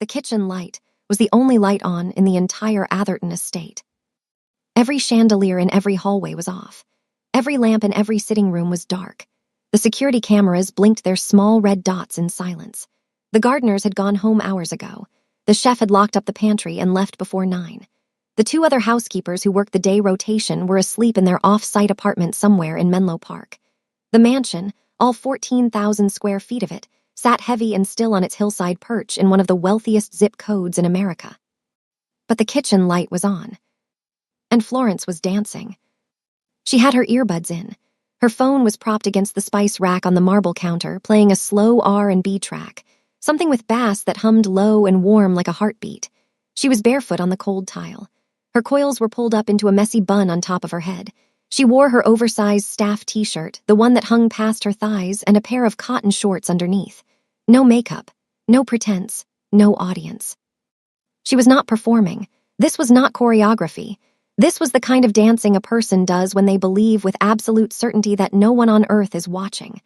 The kitchen light was the only light on in the entire Atherton estate. Every chandelier in every hallway was off. Every lamp in every sitting room was dark. The security cameras blinked their small red dots in silence. The gardeners had gone home hours ago. The chef had locked up the pantry and left before 9. The 2 other housekeepers who worked the day rotation were asleep in their off-site apartment somewhere in Menlo Park. The mansion, all 14,000 square feet of it, sat heavy and still on its hillside perch in one of the wealthiest zip codes in America. But the kitchen light was on. And Florence was dancing. She had her earbuds in. Her phone was propped against the spice rack on the marble counter, playing a slow R&B track, something with bass that hummed low and warm like a heartbeat. She was barefoot on the cold tile. Her coils were pulled up into a messy bun on top of her head. She wore her oversized staff t-shirt, the one that hung past her thighs, and a pair of cotton shorts underneath. No makeup, no pretense, no audience. She was not performing. This was not choreography. This was the kind of dancing a person does when they believe with absolute certainty that no one on earth is watching.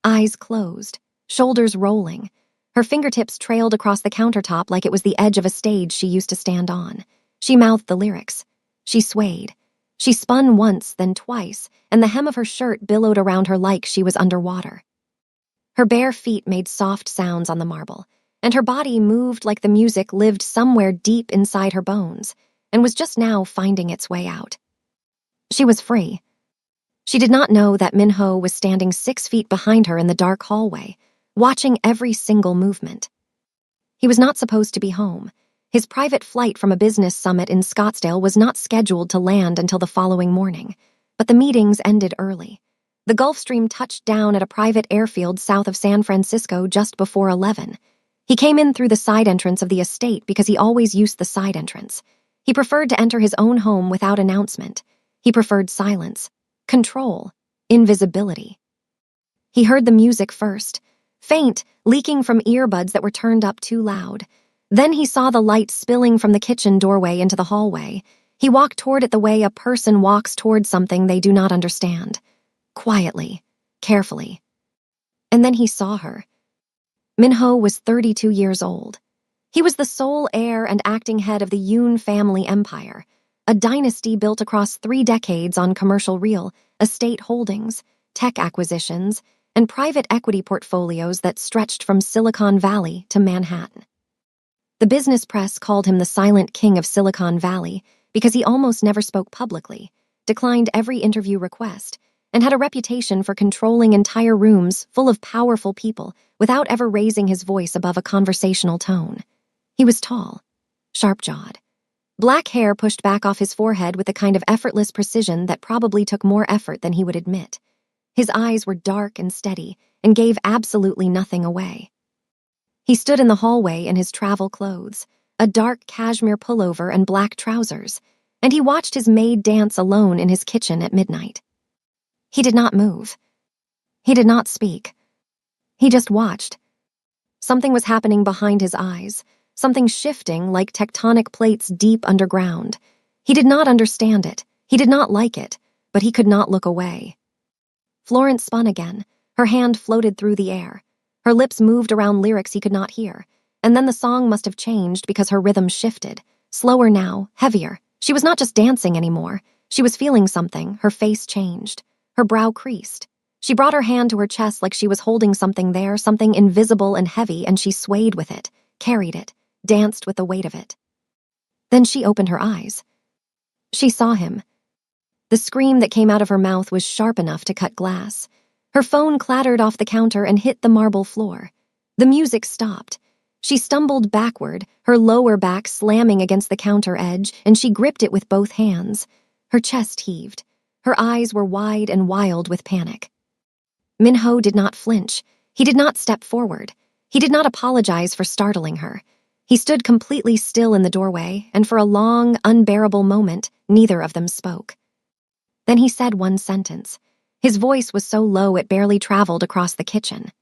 Eyes closed, shoulders rolling. Her fingertips trailed across the countertop like it was the edge of a stage she used to stand on. She mouthed the lyrics. She swayed. She spun once, then twice, and the hem of her shirt billowed around her like she was underwater. Her bare feet made soft sounds on the marble, and her body moved like the music lived somewhere deep inside her bones, and was just now finding its way out. She was free. She did not know that Minho was standing 6 feet behind her in the dark hallway, watching every single movement. He was not supposed to be home. His private flight from a business summit in Scottsdale was not scheduled to land until the following morning, but the meetings ended early. The Gulfstream touched down at a private airfield south of San Francisco just before 11. He came in through the side entrance of the estate because he always used the side entrance. He preferred to enter his own home without announcement. He preferred silence, control, invisibility. He heard the music first, faint, leaking from earbuds that were turned up too loud. Then he saw the light spilling from the kitchen doorway into the hallway. He walked toward it the way a person walks toward something they do not understand. Quietly, carefully. And then he saw her. Minho was 32 years old. He was the sole heir and acting head of the Yoon family empire, a dynasty built across 3 decades on commercial real estate holdings, tech acquisitions, and private equity portfolios that stretched from Silicon Valley to Manhattan. The business press called him the silent king of Silicon Valley because he almost never spoke publicly, declined every interview request, and had a reputation for controlling entire rooms full of powerful people without ever raising his voice above a conversational tone. He was tall, sharp-jawed. Black hair pushed back off his forehead with a kind of effortless precision that probably took more effort than he would admit. His eyes were dark and steady and gave absolutely nothing away. He stood in the hallway in his travel clothes, a dark cashmere pullover and black trousers, and he watched his maid dance alone in his kitchen at midnight. He did not move. He did not speak. He just watched. Something was happening behind his eyes, something shifting like tectonic plates deep underground. He did not understand it. He did not like it, but he could not look away. Florence spun again. Her hand floated through the air. Her lips moved around lyrics he could not hear, and then the song must have changed because her rhythm shifted. Slower now, heavier. She was not just dancing anymore. She was feeling something. Her face changed. Her brow creased. She brought her hand to her chest like she was holding something there, something invisible and heavy, and she swayed with it, carried it, danced with the weight of it. Then she opened her eyes. She saw him. The scream that came out of her mouth was sharp enough to cut glass. Her phone clattered off the counter and hit the marble floor. The music stopped. She stumbled backward, her lower back slamming against the counter edge, and she gripped it with both hands. Her chest heaved. Her eyes were wide and wild with panic. Minho did not flinch. He did not step forward. He did not apologize for startling her. He stood completely still in the doorway, and for a long, unbearable moment, neither of them spoke. Then he said one sentence. His voice was so low it barely traveled across the kitchen.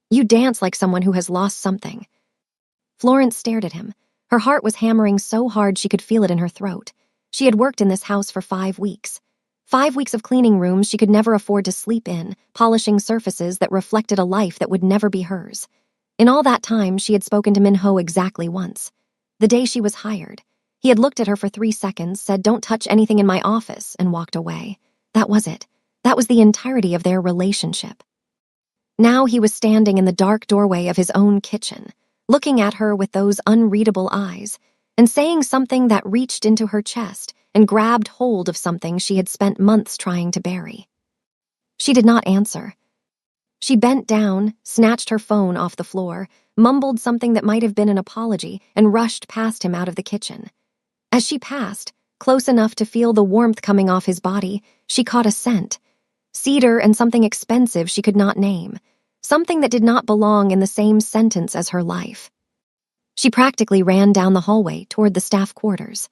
"You dance like someone who has lost something." Florence stared at him. Her heart was hammering so hard she could feel it in her throat. She had worked in this house for 5 weeks. 5 weeks of cleaning rooms she could never afford to sleep in, polishing surfaces that reflected a life that would never be hers. In all that time, she had spoken to Min-ho exactly once. The day she was hired. He had looked at her for 3 seconds, said, "Don't touch anything in my office," and walked away. That was it. That was the entirety of their relationship. Now he was standing in the dark doorway of his own kitchen, looking at her with those unreadable eyes, and saying something that reached into her chest and grabbed hold of something she had spent months trying to bury. She did not answer. She bent down, snatched her phone off the floor, mumbled something that might have been an apology, and rushed past him out of the kitchen. As she passed, close enough to feel the warmth coming off his body, she caught a scent. Cedar and something expensive she could not name. Something that did not belong in the same sentence as her life. She practically ran down the hallway toward the staff quarters.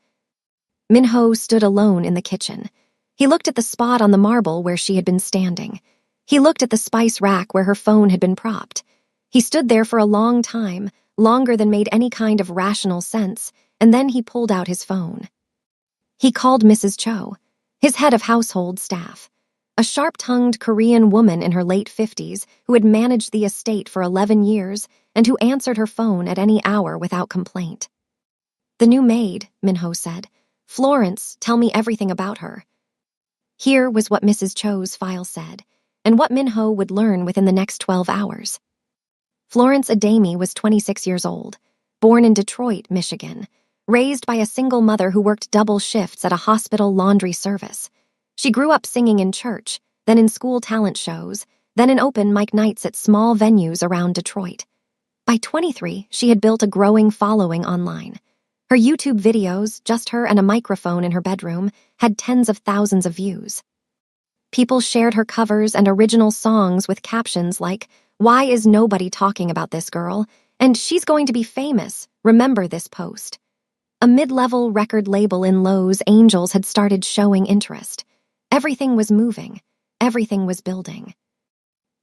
Min-ho stood alone in the kitchen. He looked at the spot on the marble where she had been standing. He looked at the spice rack where her phone had been propped. He stood there for a long time, longer than made any kind of rational sense, and then he pulled out his phone. He called Mrs. Cho, his head of household staff, a sharp-tongued Korean woman in her late 50s who had managed the estate for 11 years and who answered her phone at any hour without complaint. "The new maid," Min-ho said. "Florence, tell me everything about her." Here was what Mrs. Cho's file said, and what Min-ho would learn within the next 12 hours. Florence Adami was 26 years old, born in Detroit, Michigan, raised by a single mother who worked double shifts at a hospital laundry service. She grew up singing in church, then in school talent shows, then in open mic nights at small venues around Detroit. By 23, she had built a growing following online. Her YouTube videos, just her and a microphone in her bedroom, had tens of thousands of views. People shared her covers and original songs with captions like, "Why is nobody talking about this girl?" and "She's going to be famous, remember this post." A mid-level record label in Los Angeles had started showing interest. Everything was moving. Everything was building.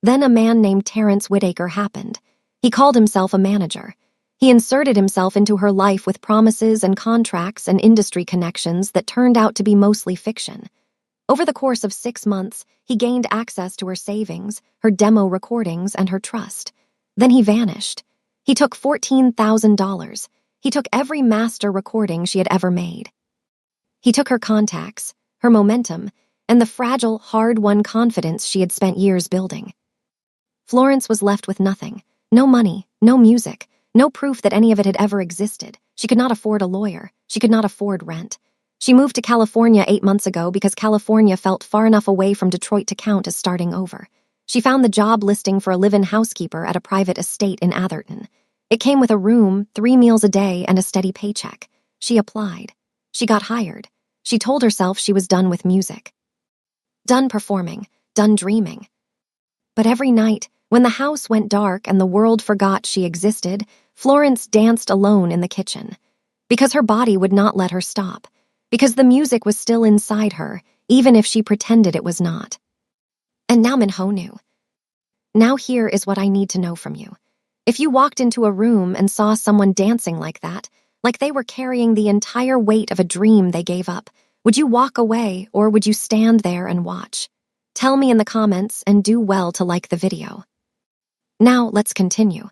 Then a man named Terrence Whitaker happened. He called himself a manager. He inserted himself into her life with promises and contracts and industry connections that turned out to be mostly fiction. Over the course of 6 months, he gained access to her savings, her demo recordings, and her trust. Then he vanished. He took $14,000. He took every master recording she had ever made. He took her contacts, her momentum, and the fragile, hard-won confidence she had spent years building. Florence was left with nothing. No money, no music, no proof that any of it had ever existed. She could not afford a lawyer. She could not afford rent. She moved to California 8 months ago because California felt far enough away from Detroit to count as starting over. She found the job listing for a live-in housekeeper at a private estate in Atherton. It came with a room, 3 meals a day, and a steady paycheck. She applied. She got hired. She told herself she was done with music. Done performing, done dreaming. But every night, when the house went dark and the world forgot she existed, Florence danced alone in the kitchen. Because her body would not let her stop. Because the music was still inside her, even if she pretended it was not. And now Min-ho knew. Now here is what I need to know from you. If you walked into a room and saw someone dancing like that, like they were carrying the entire weight of a dream they gave up, would you walk away or would you stand there and watch? Tell me in the comments and do well to like the video. Now let's continue.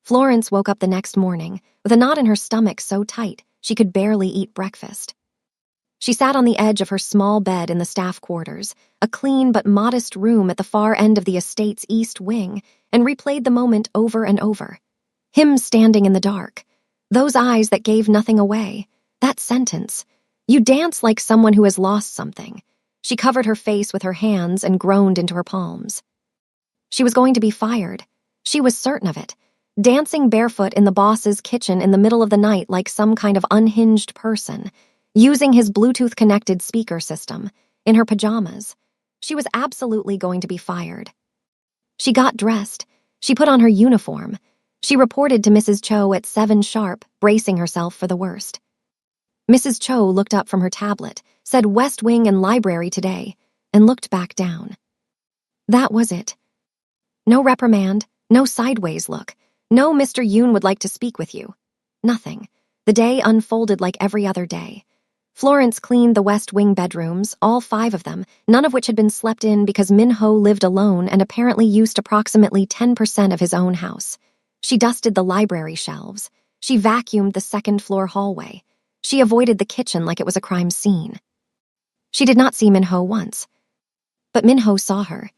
Florence woke up the next morning with a knot in her stomach so tight she could barely eat breakfast. She sat on the edge of her small bed in the staff quarters, a clean but modest room at the far end of the estate's east wing, and replayed the moment over and over. Him standing in the dark. Those eyes that gave nothing away. That sentence. You dance like someone who has lost something. She covered her face with her hands and groaned into her palms. She was going to be fired. She was certain of it. Dancing barefoot in the boss's kitchen in the middle of the night like some kind of unhinged person, using his Bluetooth-connected speaker system, in her pajamas. She was absolutely going to be fired. She got dressed. She put on her uniform. She reported to Mrs. Cho at 7 sharp, bracing herself for the worst. Mrs. Cho looked up from her tablet, said West Wing and Library today, and looked back down. That was it. No reprimand, no sideways look, no Mr. Yoon would like to speak with you. Nothing. The day unfolded like every other day. Florence cleaned the West Wing bedrooms, all 5 of them, none of which had been slept in because Min-ho lived alone and apparently used approximately 10% of his own house. She dusted the library shelves. She vacuumed the second-floor hallway. She avoided the kitchen like it was a crime scene. She did not see Minho once, but Minho saw her.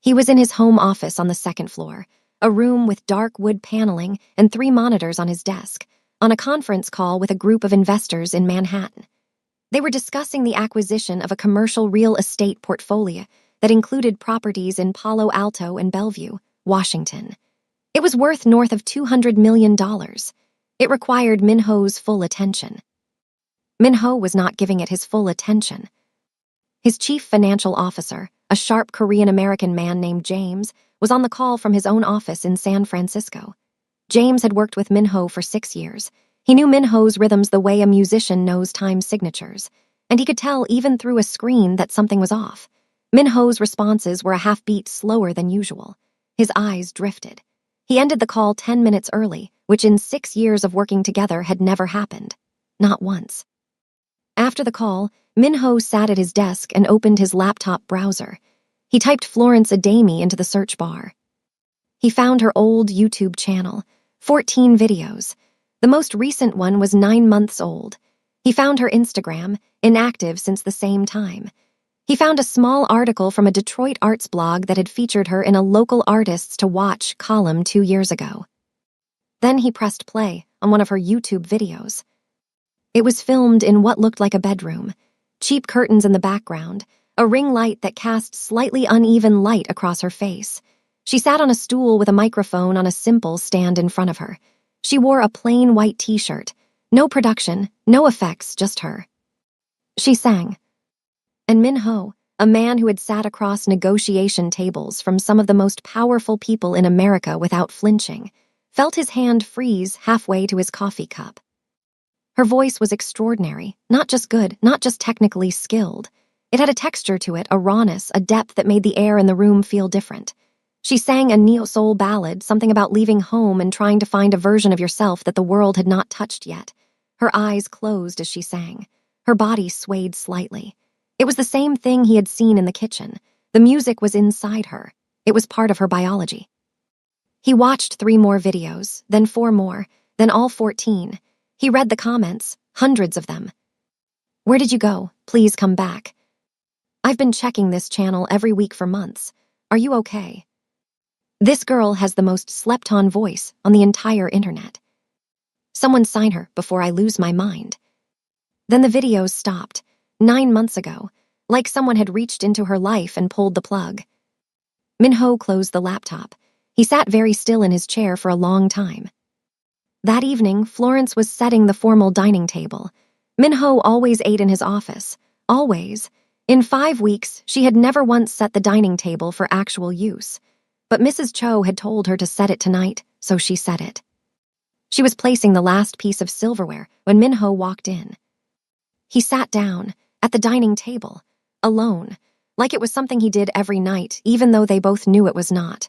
He was in his home office on the second floor, a room with dark wood paneling and 3 monitors on his desk, on a conference call with a group of investors in Manhattan. They were discussing the acquisition of a commercial real estate portfolio that included properties in Palo Alto and Bellevue, Washington. It was worth north of $200 million. It required Minho's full attention. Minho was not giving it his full attention. His chief financial officer, a sharp Korean-American man named James, was on the call from his own office in San Francisco. James had worked with Minho for 6 years. He knew Minho's rhythms the way a musician knows time signatures, and he could tell even through a screen that something was off. Minho's responses were a half-beat slower than usual. His eyes drifted. He ended the call 10 minutes early, which in 6 years of working together had never happened. Not once. After the call, Minho sat at his desk and opened his laptop browser. He typed Florence Adami into the search bar. He found her old YouTube channel, 14 videos. The most recent one was 9 months old. He found her Instagram, inactive since the same time. He found a small article from a Detroit arts blog that had featured her in a local artists to watch column 2 years ago. Then he pressed play on one of her YouTube videos. It was filmed in what looked like a bedroom, cheap curtains in the background, a ring light that cast slightly uneven light across her face. She sat on a stool with a microphone on a simple stand in front of her. She wore a plain white t-shirt. No production, no effects, just her. She sang. And Minho, a man who had sat across negotiation tables from some of the most powerful people in America without flinching, felt his hand freeze halfway to his coffee cup. Her voice was extraordinary, not just good, not just technically skilled. It had a texture to it, a rawness, a depth that made the air in the room feel different. She sang a neo-soul ballad, something about leaving home and trying to find a version of yourself that the world had not touched yet. Her eyes closed as she sang. Her body swayed slightly. It was the same thing he had seen in the kitchen. The music was inside her. It was part of her biology. He watched 3 more videos, then 4 more, then all 14. He read the comments, hundreds of them. Where did you go? Please come back. I've been checking this channel every week for months. Are you okay? This girl has the most slept-on voice on the entire internet. Someone sign her before I lose my mind. Then the videos stopped, 9 months ago, like someone had reached into her life and pulled the plug. Minho closed the laptop. He sat very still in his chair for a long time. That evening, Florence was setting the formal dining table. Minho always ate in his office. Always. In 5 weeks, she had never once set the dining table for actual use. But Mrs. Cho had told her to set it tonight, so she set it. She was placing the last piece of silverware when Minho walked in. He sat down, at the dining table, alone, like it was something he did every night, even though they both knew it was not.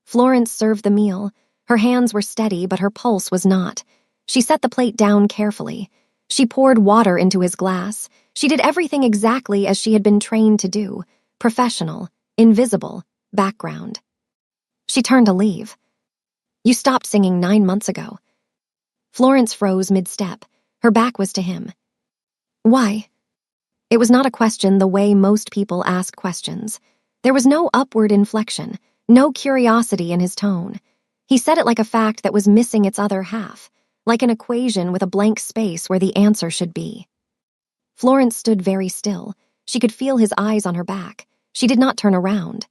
Florence served the meal. Her hands were steady, but her pulse was not. She set the plate down carefully. She poured water into his glass. She did everything exactly as she had been trained to do. Professional, invisible, background. She turned to leave. You stopped singing 9 months ago. Florence froze mid-step. Her back was to him. Why? It was not a question the way most people ask questions. There was no upward inflection, no curiosity in his tone. He said it like a fact that was missing its other half, like an equation with a blank space where the answer should be. Florence stood very still. She could feel his eyes on her back. She did not turn around.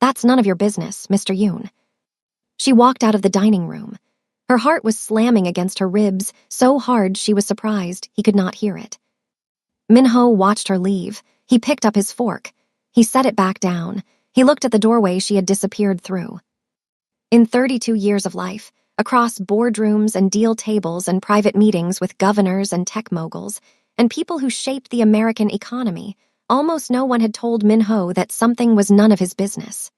That's none of your business, Mr. Yoon. She walked out of the dining room. Her heart was slamming against her ribs so hard she was surprised he could not hear it. Minho watched her leave. He picked up his fork. He set it back down. He looked at the doorway she had disappeared through. In 32 years of life, across boardrooms and deal tables and private meetings with governors and tech moguls, and people who shaped the American economy, almost no one had told Minho that something was none of his business.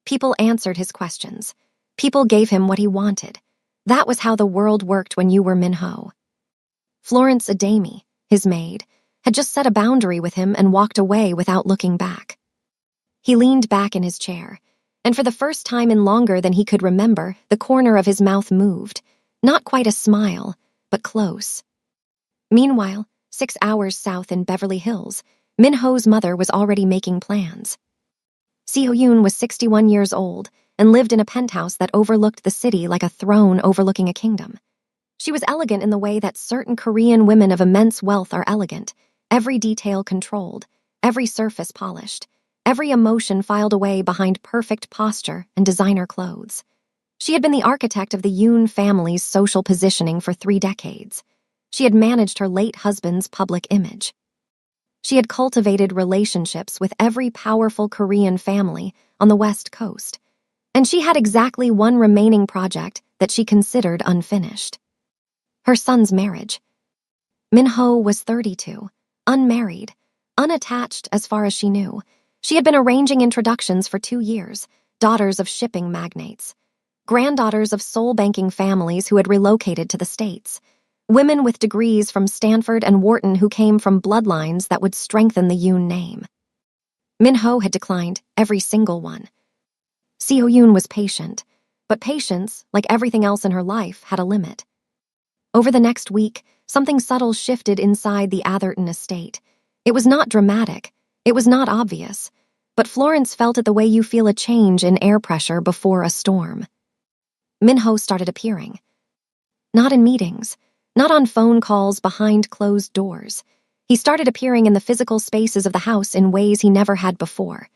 People answered his questions. People gave him what he wanted. That was how the world worked when you were Minho. Florence Adami, his maid, had just set a boundary with him and walked away without looking back. He leaned back in his chair, and for the first time in longer than he could remember, the corner of his mouth moved. Not quite a smile, but close. Meanwhile, 6 hours south in Beverly Hills, Min-ho's mother was already making plans. Seo-yoon was 61 years old and lived in a penthouse that overlooked the city like a throne overlooking a kingdom. She was elegant in the way that certain Korean women of immense wealth are elegant, every detail controlled, every surface polished, every emotion filed away behind perfect posture and designer clothes. She had been the architect of the Yoon family's social positioning for 3 decades. She had managed her late husband's public image. She had cultivated relationships with every powerful Korean family on the West Coast, and she had exactly one remaining project that she considered unfinished. Her son's marriage. Min-ho was 32, unmarried, unattached as far as she knew. She had been arranging introductions for 2 years, daughters of shipping magnates, granddaughters of soul-banking families who had relocated to the States, women with degrees from Stanford and Wharton who came from bloodlines that would strengthen the Yoon name. Min-ho had declined every single one. Seo-yoon was patient, but patience, like everything else in her life, had a limit. Over the next week, something subtle shifted inside the Atherton estate. It was not dramatic, it was not obvious, but Florence felt it the way you feel a change in air pressure before a storm. Min-ho started appearing. Not in meetings, not on phone calls behind closed doors. He started appearing in the physical spaces of the house in ways he never had before.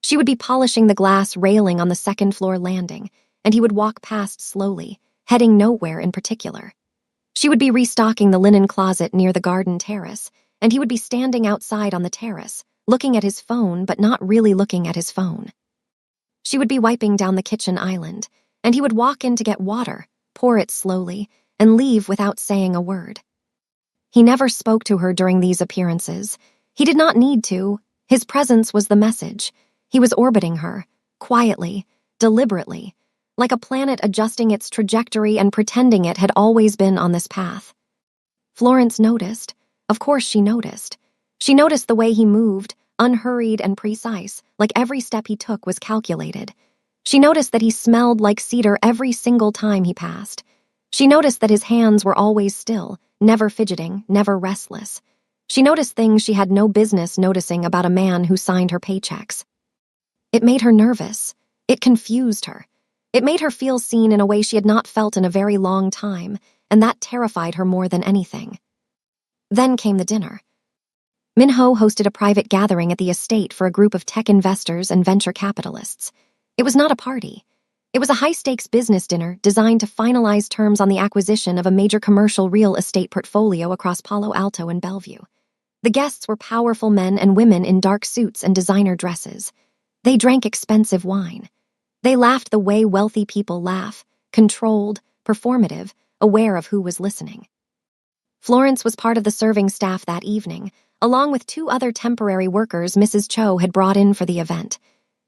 She would be polishing the glass railing on the second-floor landing, and he would walk past slowly, heading nowhere in particular. She would be restocking the linen closet near the garden terrace, and he would be standing outside on the terrace, looking at his phone but not really looking at his phone. She would be wiping down the kitchen island, and he would walk in to get water, pour it slowly, and leave without saying a word. He never spoke to her during these appearances. He did not need to. His presence was the message. He was orbiting her, quietly, deliberately, like a planet adjusting its trajectory and pretending it had always been on this path. Florence noticed. Of course she noticed. She noticed the way he moved, unhurried and precise, like every step he took was calculated. She noticed that he smelled like cedar every single time he passed. She noticed that his hands were always still, never fidgeting, never restless. She noticed things she had no business noticing about a man who signed her paychecks. It made her nervous. It confused her. It made her feel seen in a way she had not felt in a very long time, and that terrified her more than anything. Then came the dinner. Min-ho hosted a private gathering at the estate for a group of tech investors and venture capitalists. It was not a party. It was a high-stakes business dinner designed to finalize terms on the acquisition of a major commercial real estate portfolio across Palo Alto and Bellevue. The guests were powerful men and women in dark suits and designer dresses. They drank expensive wine. They laughed the way wealthy people laugh, controlled, performative, aware of who was listening. Florence was part of the serving staff that evening, along with 2 other temporary workers Mrs. Cho had brought in for the event.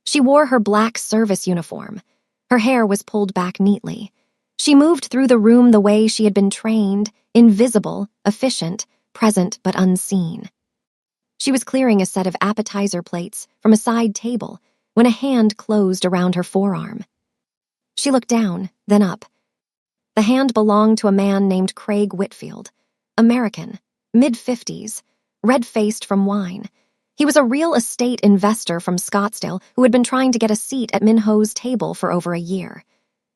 She wore her black service uniform. Her hair was pulled back neatly. She moved through the room the way she had been trained, invisible, efficient, present but unseen. She was clearing a set of appetizer plates from a side table when a hand closed around her forearm. She looked down, then up. The hand belonged to a man named Craig Whitfield, American, mid-50s, red-faced from wine. He was a real estate investor from Scottsdale who had been trying to get a seat at Min-ho's table for over a year.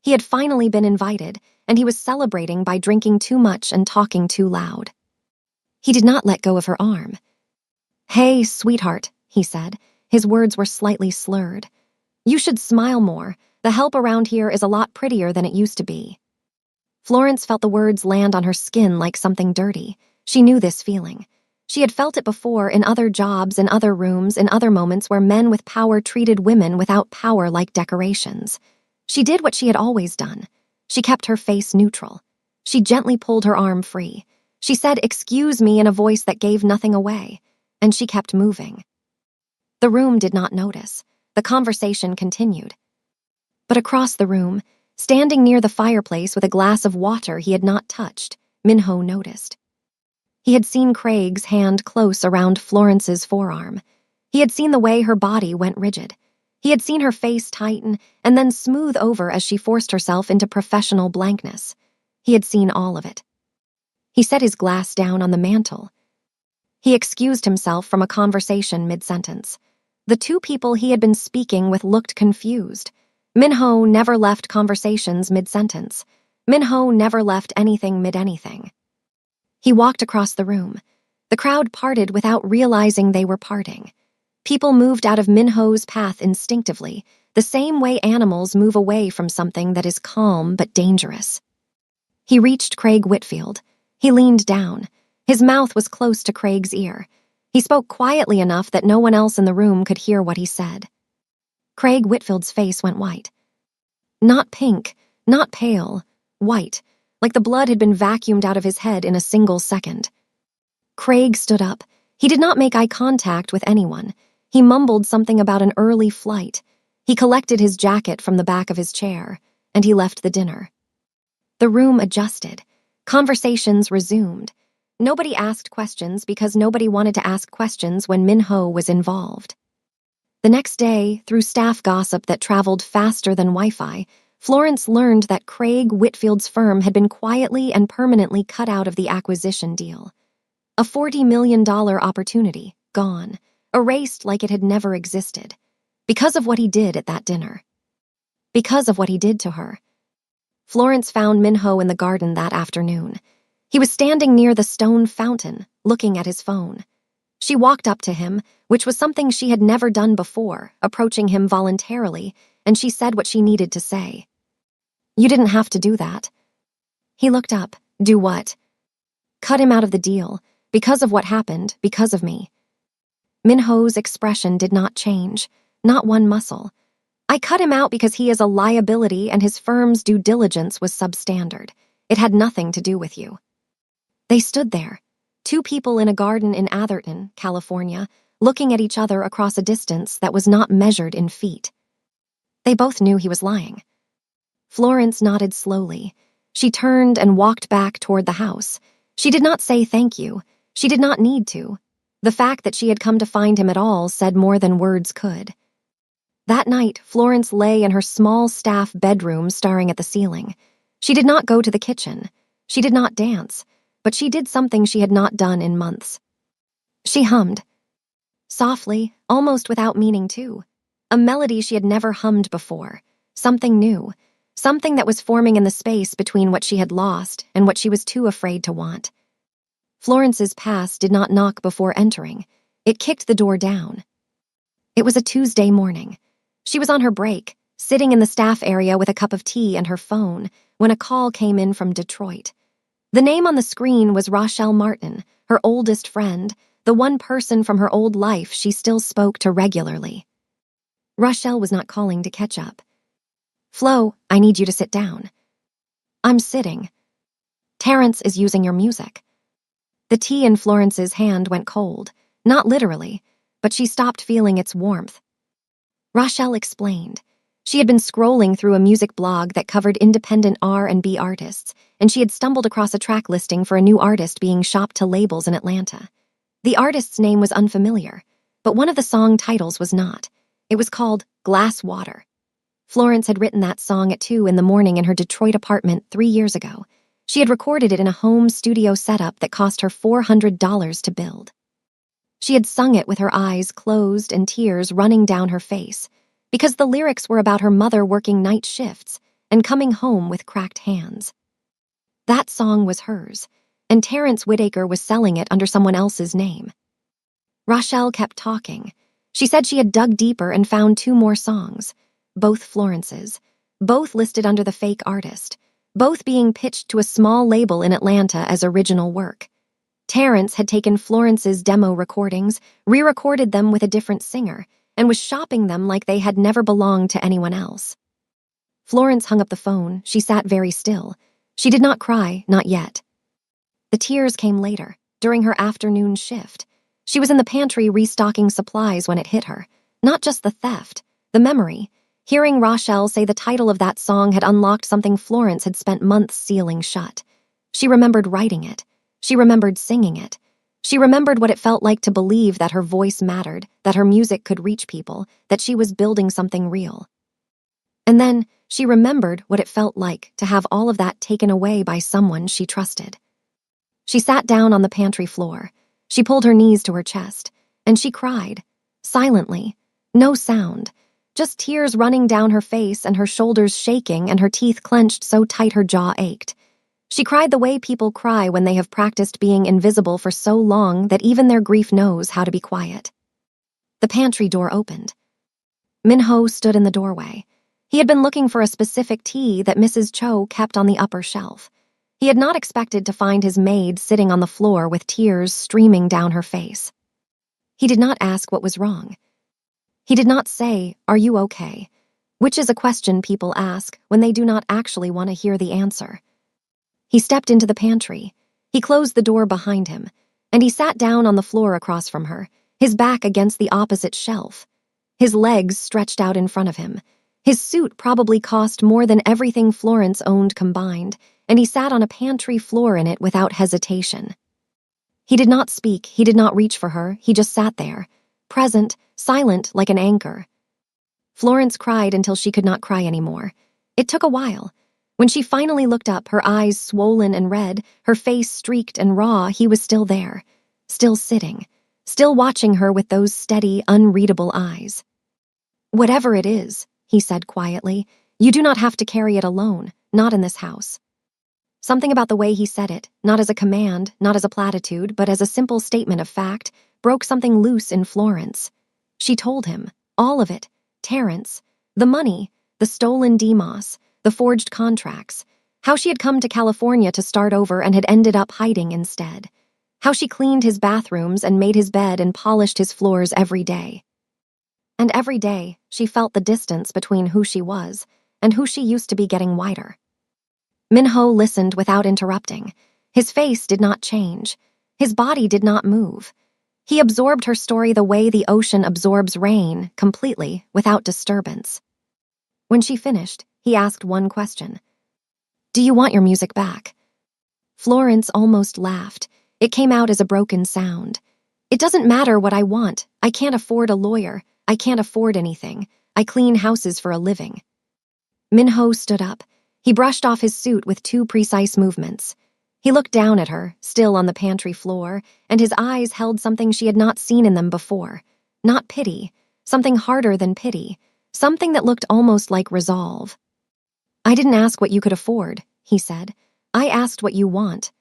He had finally been invited, and he was celebrating by drinking too much and talking too loud. He did not let go of her arm. "Hey, sweetheart," he said. His words were slightly slurred. "You should smile more. The help around here is a lot prettier than it used to be." Florence felt the words land on her skin like something dirty. She knew this feeling. She had felt it before in other jobs, in other rooms, in other moments where men with power treated women without power like decorations. She did what she had always done. She kept her face neutral. She gently pulled her arm free. She said, "Excuse me," in a voice that gave nothing away, and she kept moving. The room did not notice. The conversation continued. But across the room, standing near the fireplace with a glass of water he had not touched, Min-ho noticed. He had seen Craig's hand close around Florence's forearm. He had seen the way her body went rigid. He had seen her face tighten and then smooth over as she forced herself into professional blankness. He had seen all of it. He set his glass down on the mantel. He excused himself from a conversation mid-sentence. The two people he had been speaking with looked confused. Minho never left conversations mid-sentence. Minho never left anything mid-anything. He walked across the room. The crowd parted without realizing they were parting. People moved out of Minho's path instinctively, the same way animals move away from something that is calm but dangerous. He reached Craig Whitfield. He leaned down. His mouth was close to Craig's ear. He spoke quietly enough that no one else in the room could hear what he said. Craig Whitfield's face went white. Not pink, not pale, white, like the blood had been vacuumed out of his head in a single second. Craig stood up. He did not make eye contact with anyone. He mumbled something about an early flight. He collected his jacket from the back of his chair, and he left the dinner. The room adjusted. Conversations resumed. Nobody asked questions because nobody wanted to ask questions when Minho was involved. The next day, through staff gossip that traveled faster than Wi-Fi, Florence learned that Craig Whitfield's firm had been quietly and permanently cut out of the acquisition deal. A $40 million opportunity, gone, erased like it had never existed, because of what he did at that dinner. Because of what he did to her. Florence found Minho in the garden that afternoon. He was standing near the stone fountain, looking at his phone. She walked up to him, which was something she had never done before, approaching him voluntarily, and she said what she needed to say. "You didn't have to do that." He looked up. "Do what?" "Cut him out of the deal. Because of what happened, because of me." Minho's expression did not change, not one muscle. "I cut him out because he is a liability and his firm's due diligence was substandard. It had nothing to do with you." They stood there, two people in a garden in Atherton, California, looking at each other across a distance that was not measured in feet. They both knew he was lying. Florence nodded slowly. She turned and walked back toward the house. She did not say thank you. She did not need to. The fact that she had come to find him at all said more than words could. That night, Florence lay in her small staff bedroom staring at the ceiling. She did not go to the kitchen. She did not dance, but she did something she had not done in months. She hummed. Softly, almost without meaning to. A melody she had never hummed before. Something new. Something that was forming in the space between what she had lost and what she was too afraid to want. Florence's past did not knock before entering. It kicked the door down. It was a Tuesday morning. She was on her break, sitting in the staff area with a cup of tea and her phone, when a call came in from Detroit. The name on the screen was Rochelle Martin, her oldest friend, the one person from her old life she still spoke to regularly. Rochelle was not calling to catch up. "Flo, I need you to sit down." "I'm sitting." "Terrence is using your music." The tea in Florence's hand went cold, not literally, but she stopped feeling its warmth. Rochelle explained. She had been scrolling through a music blog that covered independent R&B artists, and she had stumbled across a track listing for a new artist being shopped to labels in Atlanta. The artist's name was unfamiliar, but one of the song titles was not. It was called Glass Water. Florence had written that song at 2 in the morning in her Detroit apartment 3 years ago. She had recorded it in a home studio setup that cost her $400 to build. She had sung it with her eyes closed and tears running down her face, because the lyrics were about her mother working night shifts and coming home with cracked hands. That song was hers, and Terrence Whitaker was selling it under someone else's name. Rochelle kept talking. She said she had dug deeper and found 2 more songs, both Florence's, both listed under the fake artist, both being pitched to a small label in Atlanta as original work. Terrence had taken Florence's demo recordings, re-recorded them with a different singer, and was shopping them like they had never belonged to anyone else. Florence hung up the phone. She sat very still. She did not cry, not yet. The tears came later, during her afternoon shift. She was in the pantry restocking supplies when it hit her. Not just the theft, the memory. Hearing Rochelle say the title of that song had unlocked something Florence had spent months sealing shut. She remembered writing it. She remembered singing it. She remembered what it felt like to believe that her voice mattered, that her music could reach people, that she was building something real. And then she remembered what it felt like to have all of that taken away by someone she trusted. She sat down on the pantry floor. She pulled her knees to her chest, and she cried, silently, no sound, just tears running down her face and her shoulders shaking and her teeth clenched so tight her jaw ached. She cried the way people cry when they have practiced being invisible for so long that even their grief knows how to be quiet. The pantry door opened. Minho stood in the doorway. He had been looking for a specific tea that Mrs. Cho kept on the upper shelf. He had not expected to find his maid sitting on the floor with tears streaming down her face. He did not ask what was wrong. He did not say, "Are you okay?" which is a question people ask when they do not actually want to hear the answer. He stepped into the pantry. He closed the door behind him, and he sat down on the floor across from her, his back against the opposite shelf. His legs stretched out in front of him. His suit probably cost more than everything Florence owned combined, and he sat on a pantry floor in it without hesitation. He did not speak, he did not reach for her, he just sat there, present, silent like an anchor. Florence cried until she could not cry anymore. It took a while. When she finally looked up, her eyes swollen and red, her face streaked and raw, he was still there, still sitting, still watching her with those steady, unreadable eyes. "Whatever it is," he said quietly, "you do not have to carry it alone, not in this house." Something about the way he said it, not as a command, not as a platitude, but as a simple statement of fact, broke something loose in Florence. She told him, all of it, Terrence, the money, the stolen Demos, the forged contracts, how she had come to California to start over and had ended up hiding instead, how she cleaned his bathrooms and made his bed and polished his floors every day. And every day, she felt the distance between who she was and who she used to be getting wider. Minho listened without interrupting. His face did not change. His body did not move. He absorbed her story the way the ocean absorbs rain, completely, without disturbance. When she finished, he asked one question. "Do you want your music back?" Florence almost laughed. It came out as a broken sound. "It doesn't matter what I want. I can't afford a lawyer. I can't afford anything. I clean houses for a living." Minho stood up. He brushed off his suit with 2 precise movements. He looked down at her, still on the pantry floor, and his eyes held something she had not seen in them before. Not pity, something harder than pity, something that looked almost like resolve. "I didn't ask what you could afford," he said. "I asked what you want."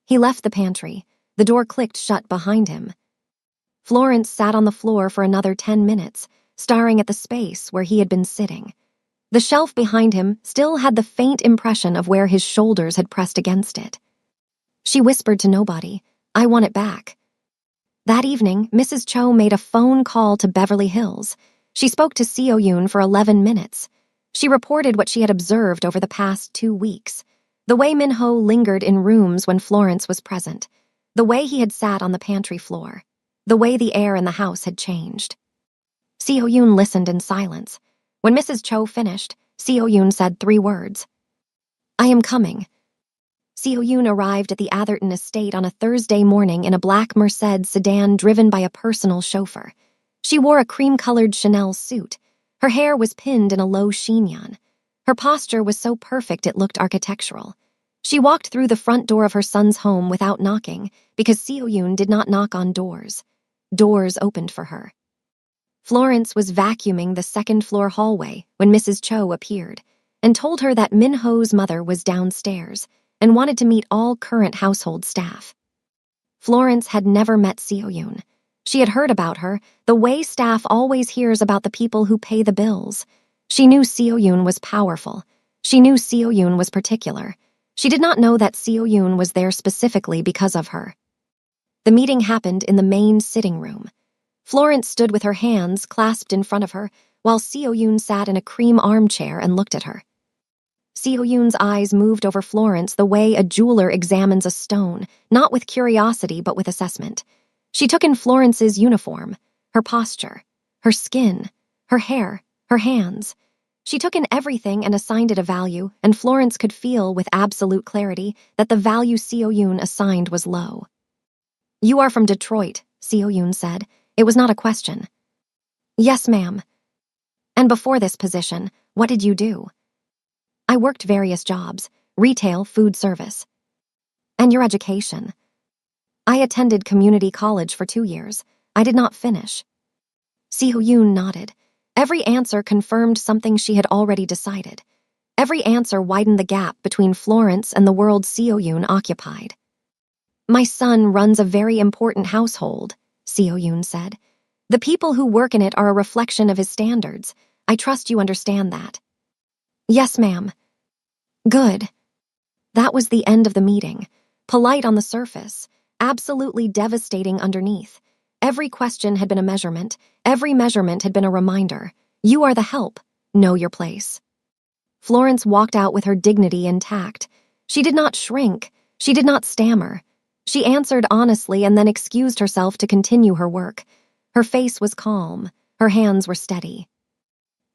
He left the pantry. The door clicked shut behind him. Florence sat on the floor for another 10 minutes, staring at the space where he had been sitting. The shelf behind him still had the faint impression of where his shoulders had pressed against it. She whispered to nobody, "I want it back." That evening, Mrs. Cho made a phone call to Beverly Hills. She spoke to Seo Yoon for 11 minutes. She reported what she had observed over the past 2 weeks. The way Minho lingered in rooms when Florence was present. The way he had sat on the pantry floor. The way the air in the house had changed. Seo Yoon listened in silence. When Mrs. Cho finished, Seo Yoon said 3 words. "I am coming." Seo Yoon arrived at the Atherton estate on a Thursday morning in a black Mercedes sedan driven by a personal chauffeur. She wore a cream-colored Chanel suit. Her hair was pinned in a low chignon. Her posture was so perfect it looked architectural. She walked through the front door of her son's home without knocking, because Seo Yoon did not knock on doors. Doors opened for her. Florence was vacuuming the second-floor hallway when Mrs. Cho appeared and told her that Minho's mother was downstairs and wanted to meet all current household staff. Florence had never met Seo Yoon. She had heard about her, the way staff always hears about the people who pay the bills. She knew Seo Yoon was powerful. She knew Seo Yoon was particular. She did not know that Seo Yoon was there specifically because of her. The meeting happened in the main sitting room. Florence stood with her hands clasped in front of her, while Seo Yoon sat in a cream armchair and looked at her. Seo Yoon's eyes moved over Florence the way a jeweler examines a stone, not with curiosity but with assessment. She took in Florence's uniform, her posture, her skin, her hair, her hands. She took in everything and assigned it a value, and Florence could feel with absolute clarity that the value Seo Yoon assigned was low. You are from Detroit, Seo Yoon said. It was not a question. Yes, ma'am. And before this position, what did you do? I worked various jobs, retail, food service. And your education? I attended community college for 2 years. I did not finish. Seo Yoon nodded. Every answer confirmed something she had already decided. Every answer widened the gap between Florence and the world Seo Yoon occupied. My son runs a very important household, Seo Yoon said. The people who work in it are a reflection of his standards. I trust you understand that. Yes, ma'am. Good. That was the end of the meeting. Polite on the surface, absolutely devastating underneath. Every question had been a measurement. Every measurement had been a reminder. You are the help. Know your place. Florence walked out with her dignity intact. She did not shrink. She did not stammer. She answered honestly and then excused herself to continue her work. Her face was calm. Her hands were steady.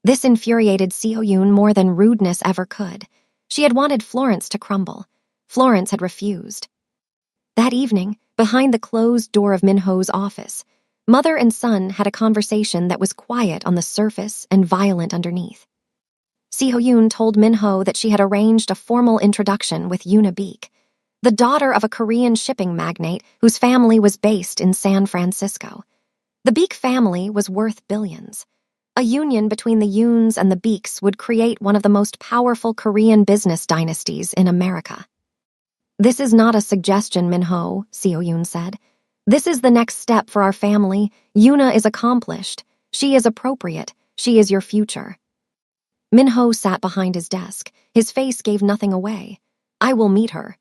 This infuriated Seo Yoon more than rudeness ever could. She had wanted Florence to crumble. Florence had refused. That evening, behind the closed door of Minho's office, mother and son had a conversation that was quiet on the surface and violent underneath. Seo Yoon told Minho that she had arranged a formal introduction with Yoona Beek, the daughter of a Korean shipping magnate whose family was based in San Francisco. The Beek family was worth billions. A union between the Yoons and the Beeks would create one of the most powerful Korean business dynasties in America. This is not a suggestion, Minho, Seo Yoon said. This is the next step for our family. Yoona is accomplished. She is appropriate. She is your future. Minho sat behind his desk. His face gave nothing away. I will meet her.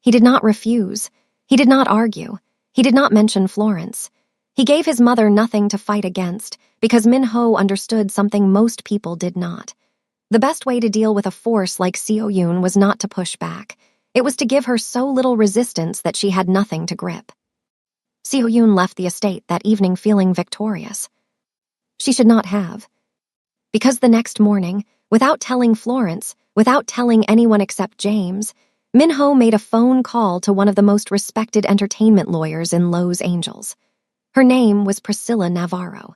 He did not refuse. He did not argue. He did not mention Florence. He gave his mother nothing to fight against because Minho understood something most people did not. The best way to deal with a force like Seo Yoon was not to push back. It was to give her so little resistance that she had nothing to grip. Seo Yoon left the estate that evening feeling victorious. She should not have. Because the next morning, without telling Florence, without telling anyone except James, Minho made a phone call to one of the most respected entertainment lawyers in Los Angeles. Her name was Priscilla Navarro.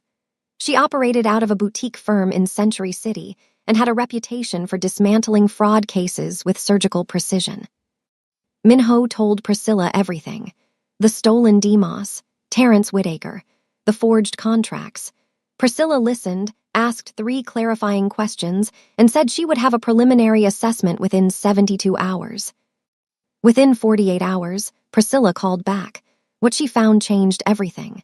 She operated out of a boutique firm in Century City and had a reputation for dismantling fraud cases with surgical precision. Minho told Priscilla everything: the stolen DMOS, Terrence Whitaker, the forged contracts. Priscilla listened, asked 3 clarifying questions, and said she would have a preliminary assessment within 72 hours. Within 48 hours, Priscilla called back. What she found changed everything.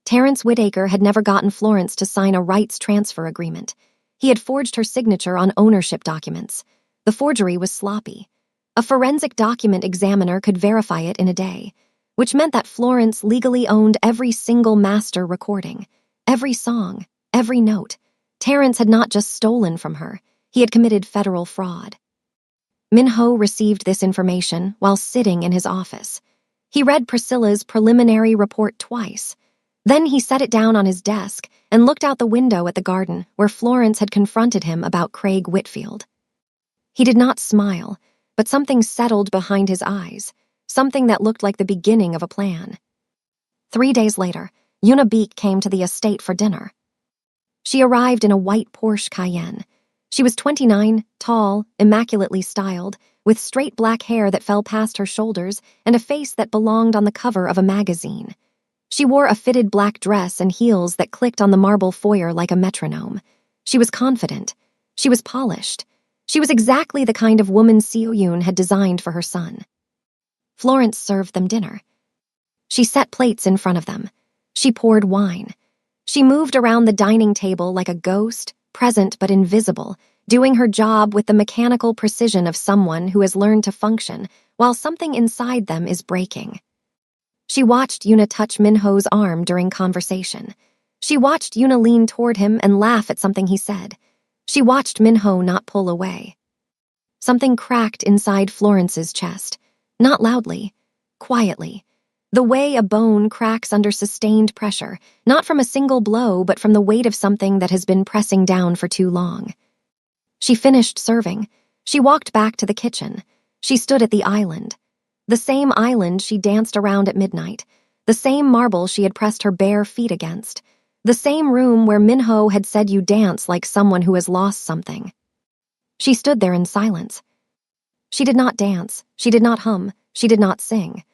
Terrence Whitaker had never gotten Florence to sign a rights transfer agreement. He had forged her signature on ownership documents. The forgery was sloppy. A forensic document examiner could verify it in a day, which meant that Florence legally owned every single master recording, every song, every note. Terrence had not just stolen from her, he had committed federal fraud. Minho received this information while sitting in his office. He read Priscilla's preliminary report twice. Then he set it down on his desk and looked out the window at the garden where Florence had confronted him about Craig Whitfield. He did not smile, but something settled behind his eyes, something that looked like the beginning of a plan. 3 days later, Yoona Beek came to the estate for dinner. She arrived in a white Porsche Cayenne. She was 29, tall, immaculately styled, with straight black hair that fell past her shoulders and a face that belonged on the cover of a magazine. She wore a fitted black dress and heels that clicked on the marble foyer like a metronome. She was confident. She was polished. She was exactly the kind of woman Seo Yoon had designed for her son. Florence served them dinner. She set plates in front of them. She poured wine. She moved around the dining table like a ghost, present but invisible, doing her job with the mechanical precision of someone who has learned to function while something inside them is breaking. She watched Yoona touch Minho's arm during conversation. She watched Yoona lean toward him and laugh at something he said. She watched Minho not pull away. Something cracked inside Florence's chest, not loudly, quietly, the way a bone cracks under sustained pressure, not from a single blow but from the weight of something that has been pressing down for too long. She finished serving. She walked back to the kitchen. She stood at the island. The same island she danced around at midnight. The same marble she had pressed her bare feet against. The same room where Minho had said you dance like someone who has lost something. She stood there in silence. She did not dance. She did not hum. She did not sing.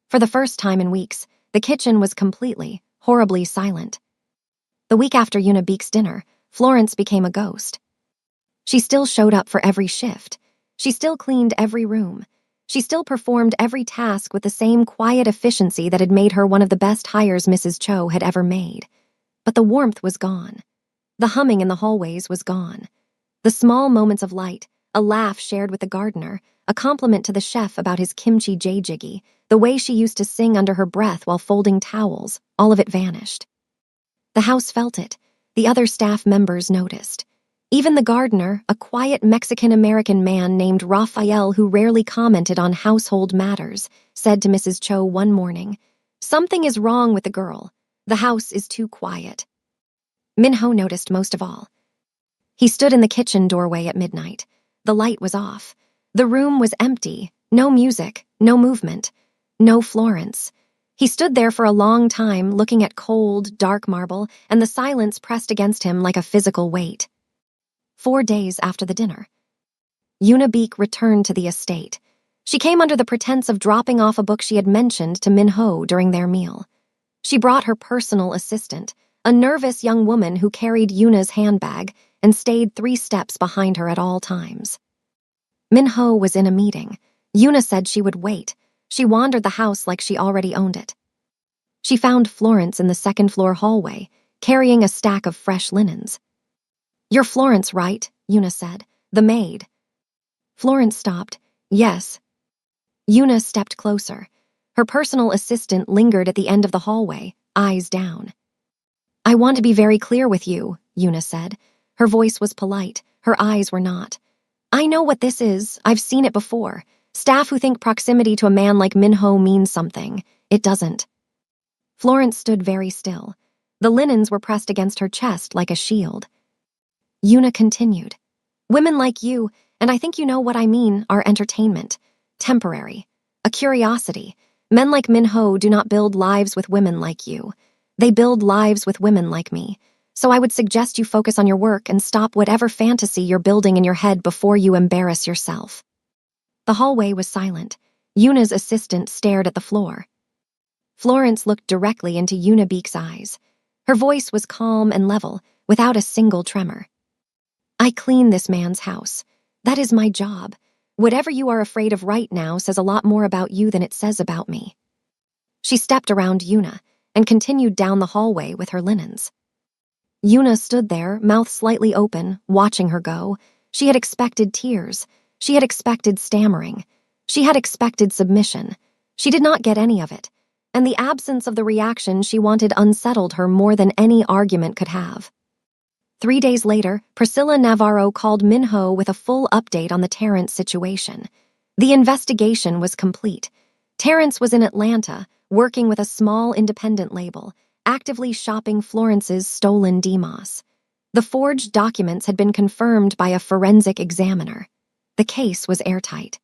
For the first time in weeks, the kitchen was completely, horribly silent. The week after Una Beek's dinner, Florence became a ghost. She still showed up for every shift. She still cleaned every room. She still performed every task with the same quiet efficiency that had made her one of the best hires Mrs. Cho had ever made. But the warmth was gone. The humming in the hallways was gone. The small moments of light, a laugh shared with the gardener, a compliment to the chef about his kimchi jjigae, the way she used to sing under her breath while folding towels, all of it vanished. The house felt it. The other staff members noticed. Even the gardener, a quiet Mexican-American man named Raphael who rarely commented on household matters, said to Mrs. Cho one morning, "Something is wrong with the girl. The house is too quiet." Minho noticed most of all. He stood in the kitchen doorway at midnight. The light was off. The room was empty. No music, no movement, no Florence. He stood there for a long time, looking at cold, dark marble, and the silence pressed against him like a physical weight. 4 days after the dinner, Una Beek returned to the estate. She came under the pretense of dropping off a book she had mentioned to Minho during their meal. She brought her personal assistant, a nervous young woman who carried Una's handbag and stayed 3 steps behind her at all times. Minho was in a meeting. Una said she would wait. She wandered the house like she already owned it. She found Florence in the second-floor hallway, carrying a stack of fresh linens. "You're Florence, right?" Una said. "The maid." Florence stopped. "Yes." Una stepped closer. Her personal assistant lingered at the end of the hallway, eyes down. "I want to be very clear with you," Una said. Her voice was polite, her eyes were not. "I know what this is. I've seen it before. Staff who think proximity to a man like Minho means something. It doesn't." Florence stood very still. The linens were pressed against her chest like a shield. Una continued. "Women like you, and I think you know what I mean, are entertainment. Temporary. A curiosity. Men like Minho do not build lives with women like you. They build lives with women like me. So I would suggest you focus on your work and stop whatever fantasy you're building in your head before you embarrass yourself." The hallway was silent. Una's assistant stared at the floor. Florence looked directly into Una Beek's eyes. Her voice was calm and level, without a single tremor. "I clean this man's house. That is my job. Whatever you are afraid of right now says a lot more about you than it says about me." She stepped around Una and continued down the hallway with her linens. Una stood there, mouth slightly open, watching her go. She had expected tears. She had expected stammering. She had expected submission. She did not get any of it, and the absence of the reaction she wanted unsettled her more than any argument could have. 3 days later, Priscilla Navarro called Minho with a full update on the Terrence situation. The investigation was complete. Terrence was in Atlanta, working with a small independent label, actively shopping Florence's stolen DMOS. The forged documents had been confirmed by a forensic examiner. The case was airtight.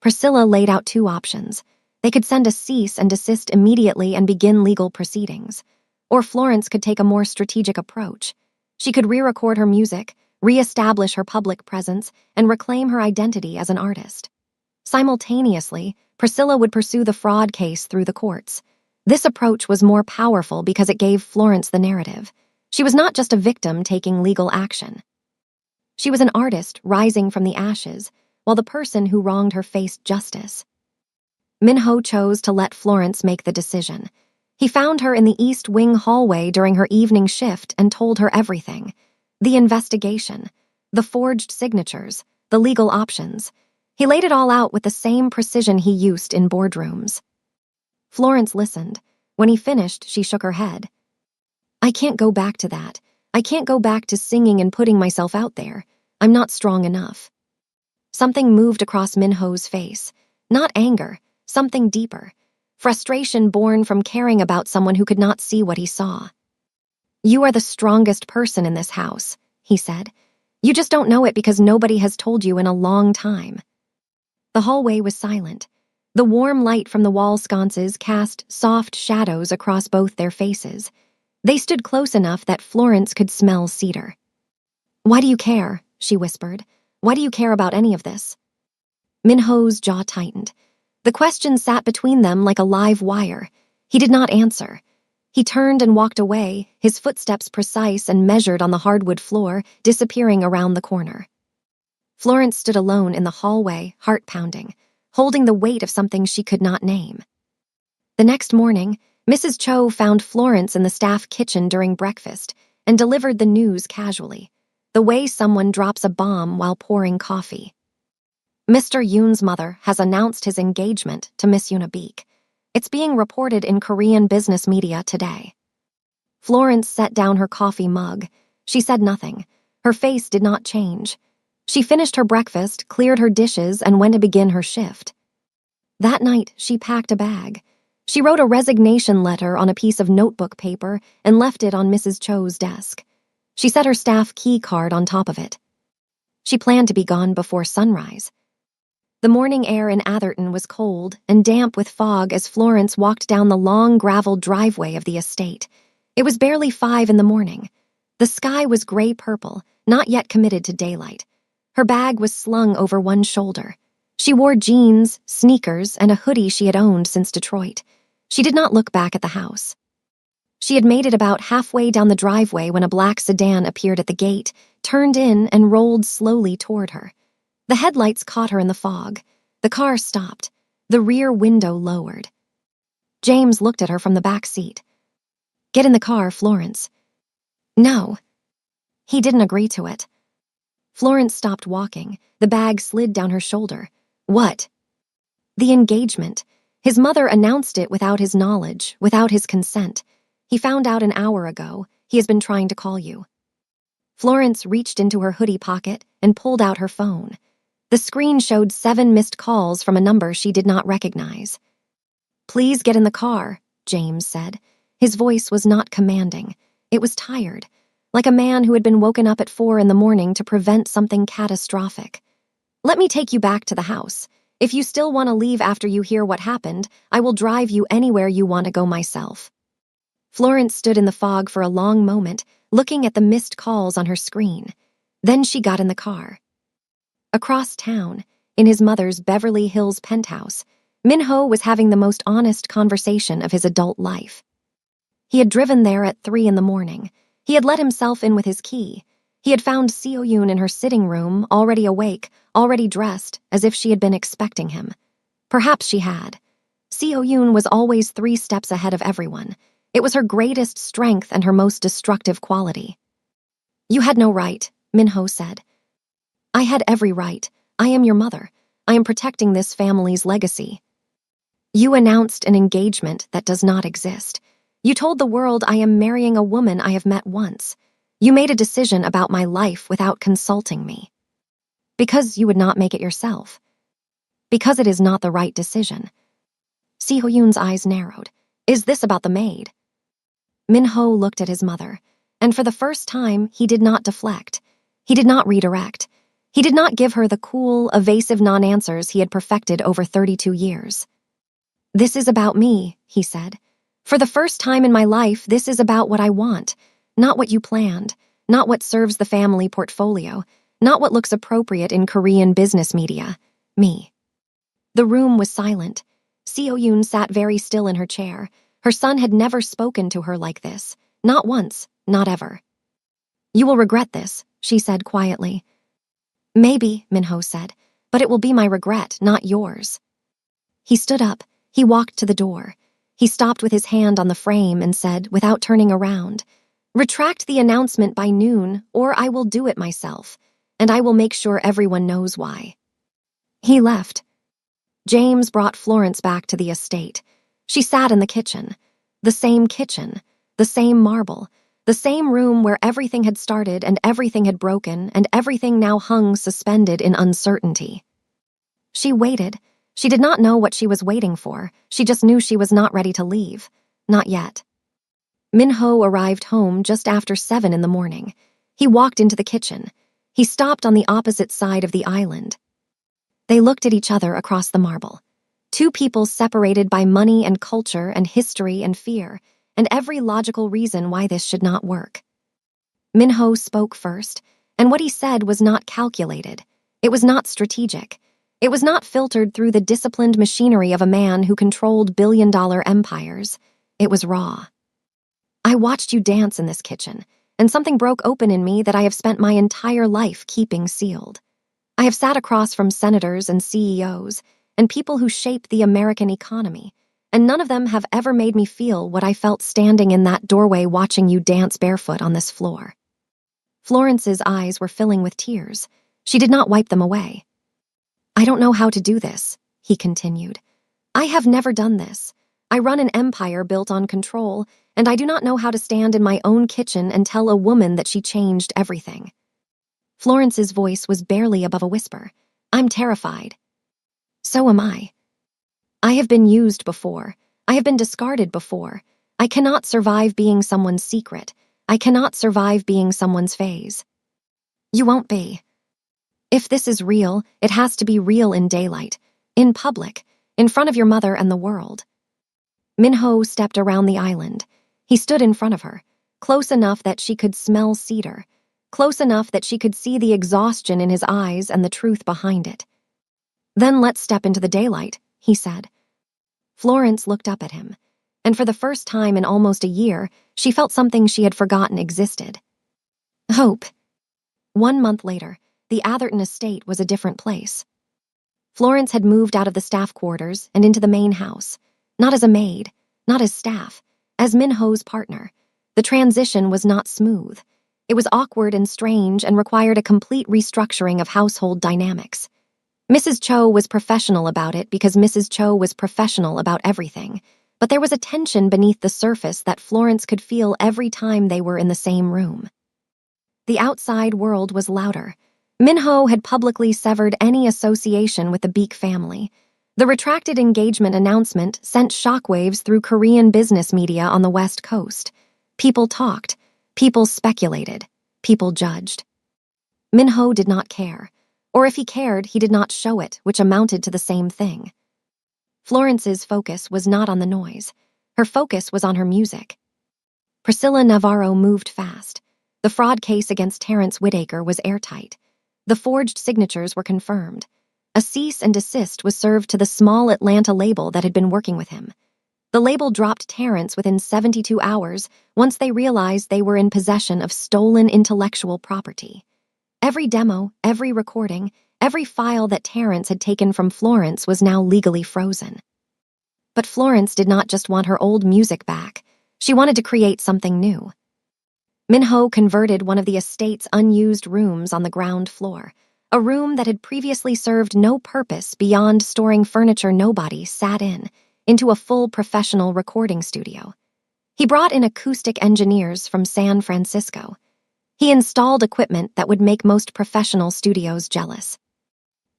Priscilla laid out 2 options. They could send a cease and desist immediately and begin legal proceedings. Or Florence could take a more strategic approach. She could re-record her music, re-establish her public presence, and reclaim her identity as an artist. Simultaneously, Priscilla would pursue the fraud case through the courts. This approach was more powerful because it gave Florence the narrative. She was not just a victim taking legal action. She was an artist rising from the ashes, while the person who wronged her faced justice. Minho chose to let Florence make the decision. He found her in the East Wing hallway during her evening shift and told her everything. The investigation, the forged signatures, the legal options. He laid it all out with the same precision he used in boardrooms. Florence listened. When he finished, she shook her head. "I can't go back to that. I can't go back to singing and putting myself out there. I'm not strong enough." Something moved across Minho's face. Not anger, something deeper. Frustration born from caring about someone who could not see what he saw. "You are the strongest person in this house," he said. "You just don't know it because nobody has told you in a long time." The hallway was silent. The warm light from the wall sconces cast soft shadows across both their faces. They stood close enough that Florence could smell cedar. "Why do you care?" she whispered. "Why do you care about any of this?" Minho's jaw tightened. The question sat between them like a live wire. He did not answer. He turned and walked away, his footsteps precise and measured on the hardwood floor, disappearing around the corner. Florence stood alone in the hallway, heart pounding, holding the weight of something she could not name. The next morning, Mrs. Cho found Florence in the staff kitchen during breakfast and delivered the news casually, the way someone drops a bomb while pouring coffee. "Mr. Yoon's mother has announced his engagement to Miss Yoonabik. It's being reported in Korean business media today." Florence set down her coffee mug. She said nothing. Her face did not change. She finished her breakfast, cleared her dishes, and went to begin her shift. That night, she packed a bag. She wrote a resignation letter on a piece of notebook paper and left it on Mrs. Cho's desk. She set her staff key card on top of it. She planned to be gone before sunrise. The morning air in Atherton was cold and damp with fog as Florence walked down the long gravel driveway of the estate. It was barely 5 in the morning. The sky was gray-purple, not yet committed to daylight. Her bag was slung over one shoulder. She wore jeans, sneakers, and a hoodie she had owned since Detroit. She did not look back at the house. She had made it about halfway down the driveway when a black sedan appeared at the gate, turned in, and rolled slowly toward her. The headlights caught her in the fog. The car stopped. The rear window lowered. James looked at her from the back seat. "Get in the car, Florence." "No." He didn't agree to it. Florence stopped walking. The bag slid down her shoulder. "What?" "The engagement. His mother announced it without his knowledge, without his consent. He found out an hour ago. He has been trying to call you." Florence reached into her hoodie pocket and pulled out her phone. The screen showed 7 missed calls from a number she did not recognize. "Please get in the car," James said. His voice was not commanding. It was tired, like a man who had been woken up at 4 in the morning to prevent something catastrophic. "Let me take you back to the house. If you still want to leave after you hear what happened, I will drive you anywhere you want to go myself." Florence stood in the fog for a long moment, looking at the missed calls on her screen. Then she got in the car. Across town, in his mother's Beverly Hills penthouse, Minho was having the most honest conversation of his adult life. He had driven there at 3 in the morning. He had let himself in with his key. He had found Seo-yoon in her sitting room, already awake, already dressed, as if she had been expecting him. Perhaps she had. Seo-yoon was always 3 steps ahead of everyone. It was her greatest strength and her most destructive quality. "You had no right," Minho said. "I had every right. I am your mother. I am protecting this family's legacy." "You announced an engagement that does not exist. You told the world I am marrying a woman I have met once. You made a decision about my life without consulting me. Because you would not make it yourself. Because it is not the right decision." Seo-yoon's eyes narrowed. "Is this about the maid?" Minho looked at his mother, and for the first time, he did not deflect. He did not redirect. He did not give her the cool, evasive non-answers he had perfected over 32 years. "This is about me," he said. "For the first time in my life, this is about what I want, not what you planned, not what serves the family portfolio, not what looks appropriate in Korean business media. Me." The room was silent. Seo-yoon sat very still in her chair. Her son had never spoken to her like this. Not once, not ever. "You will regret this," she said quietly. "Maybe," Minho said, "but it will be my regret, not yours." He stood up. He walked to the door. He stopped with his hand on the frame and said, without turning around, "Retract the announcement by noon, or I will do it myself, and I will make sure everyone knows why." He left. James brought Florence back to the estate. She sat in the kitchen. The same kitchen, the same marble, the same room where everything had started and everything had broken and everything now hung suspended in uncertainty. She waited. She did not know what she was waiting for. She just knew she was not ready to leave. Not yet. Minho arrived home just after 7 in the morning. He walked into the kitchen. He stopped on the opposite side of the island. They looked at each other across the marble. Two people separated by money and culture and history and fear, and every logical reason why this should not work. Minho spoke first, and what he said was not calculated. It was not strategic. It was not filtered through the disciplined machinery of a man who controlled billion-dollar empires. It was raw. I watched you dance in this kitchen, and something broke open in me that I have spent my entire life keeping sealed. I have sat across from senators and CEOs and people who shape the American economy, and none of them have ever made me feel what I felt standing in that doorway watching you dance barefoot on this floor. Florence's eyes were filling with tears. She did not wipe them away. I don't know how to do this, he continued. I have never done this. I run an empire built on control, and I do not know how to stand in my own kitchen and tell a woman that she changed everything. Florence's voice was barely above a whisper. I'm terrified. So am I. I have been used before. I have been discarded before. I cannot survive being someone's secret. I cannot survive being someone's phase. You won't be. If this is real, it has to be real in daylight, in public, in front of your mother and the world. Minho stepped around the island. He stood in front of her, close enough that she could smell cedar, close enough that she could see the exhaustion in his eyes and the truth behind it. Then let's step into the daylight, he said. Florence looked up at him, and for the first time in almost a year, she felt something she had forgotten existed. Hope. 1 month later, the Atherton estate was a different place. Florence had moved out of the staff quarters and into the main house, not as a maid, not as staff, as Minho's partner. The transition was not smooth. It was awkward and strange and required a complete restructuring of household dynamics. Mrs. Cho was professional about it because Mrs. Cho was professional about everything, but there was a tension beneath the surface that Florence could feel every time they were in the same room. The outside world was louder. Minho had publicly severed any association with the Beek family. The retracted engagement announcement sent shockwaves through Korean business media on the West Coast. People talked, people speculated, people judged. Minho did not care, or if he cared, he did not show it, which amounted to the same thing. Florence's focus was not on the noise. Her focus was on her music. Priscilla Navarro moved fast. The fraud case against Terrence Whitaker was airtight. The forged signatures were confirmed. A cease and desist was served to the small Atlanta label that had been working with him. The label dropped Terrence within 72 hours once they realized they were in possession of stolen intellectual property. Every demo, every recording, every file that Terrence had taken from Florence was now legally frozen. But Florence did not just want her old music back. She wanted to create something new. Minho converted one of the estate's unused rooms on the ground floor, a room that had previously served no purpose beyond storing furniture nobody sat in, into a full professional recording studio. He brought in acoustic engineers from San Francisco. He installed equipment that would make most professional studios jealous.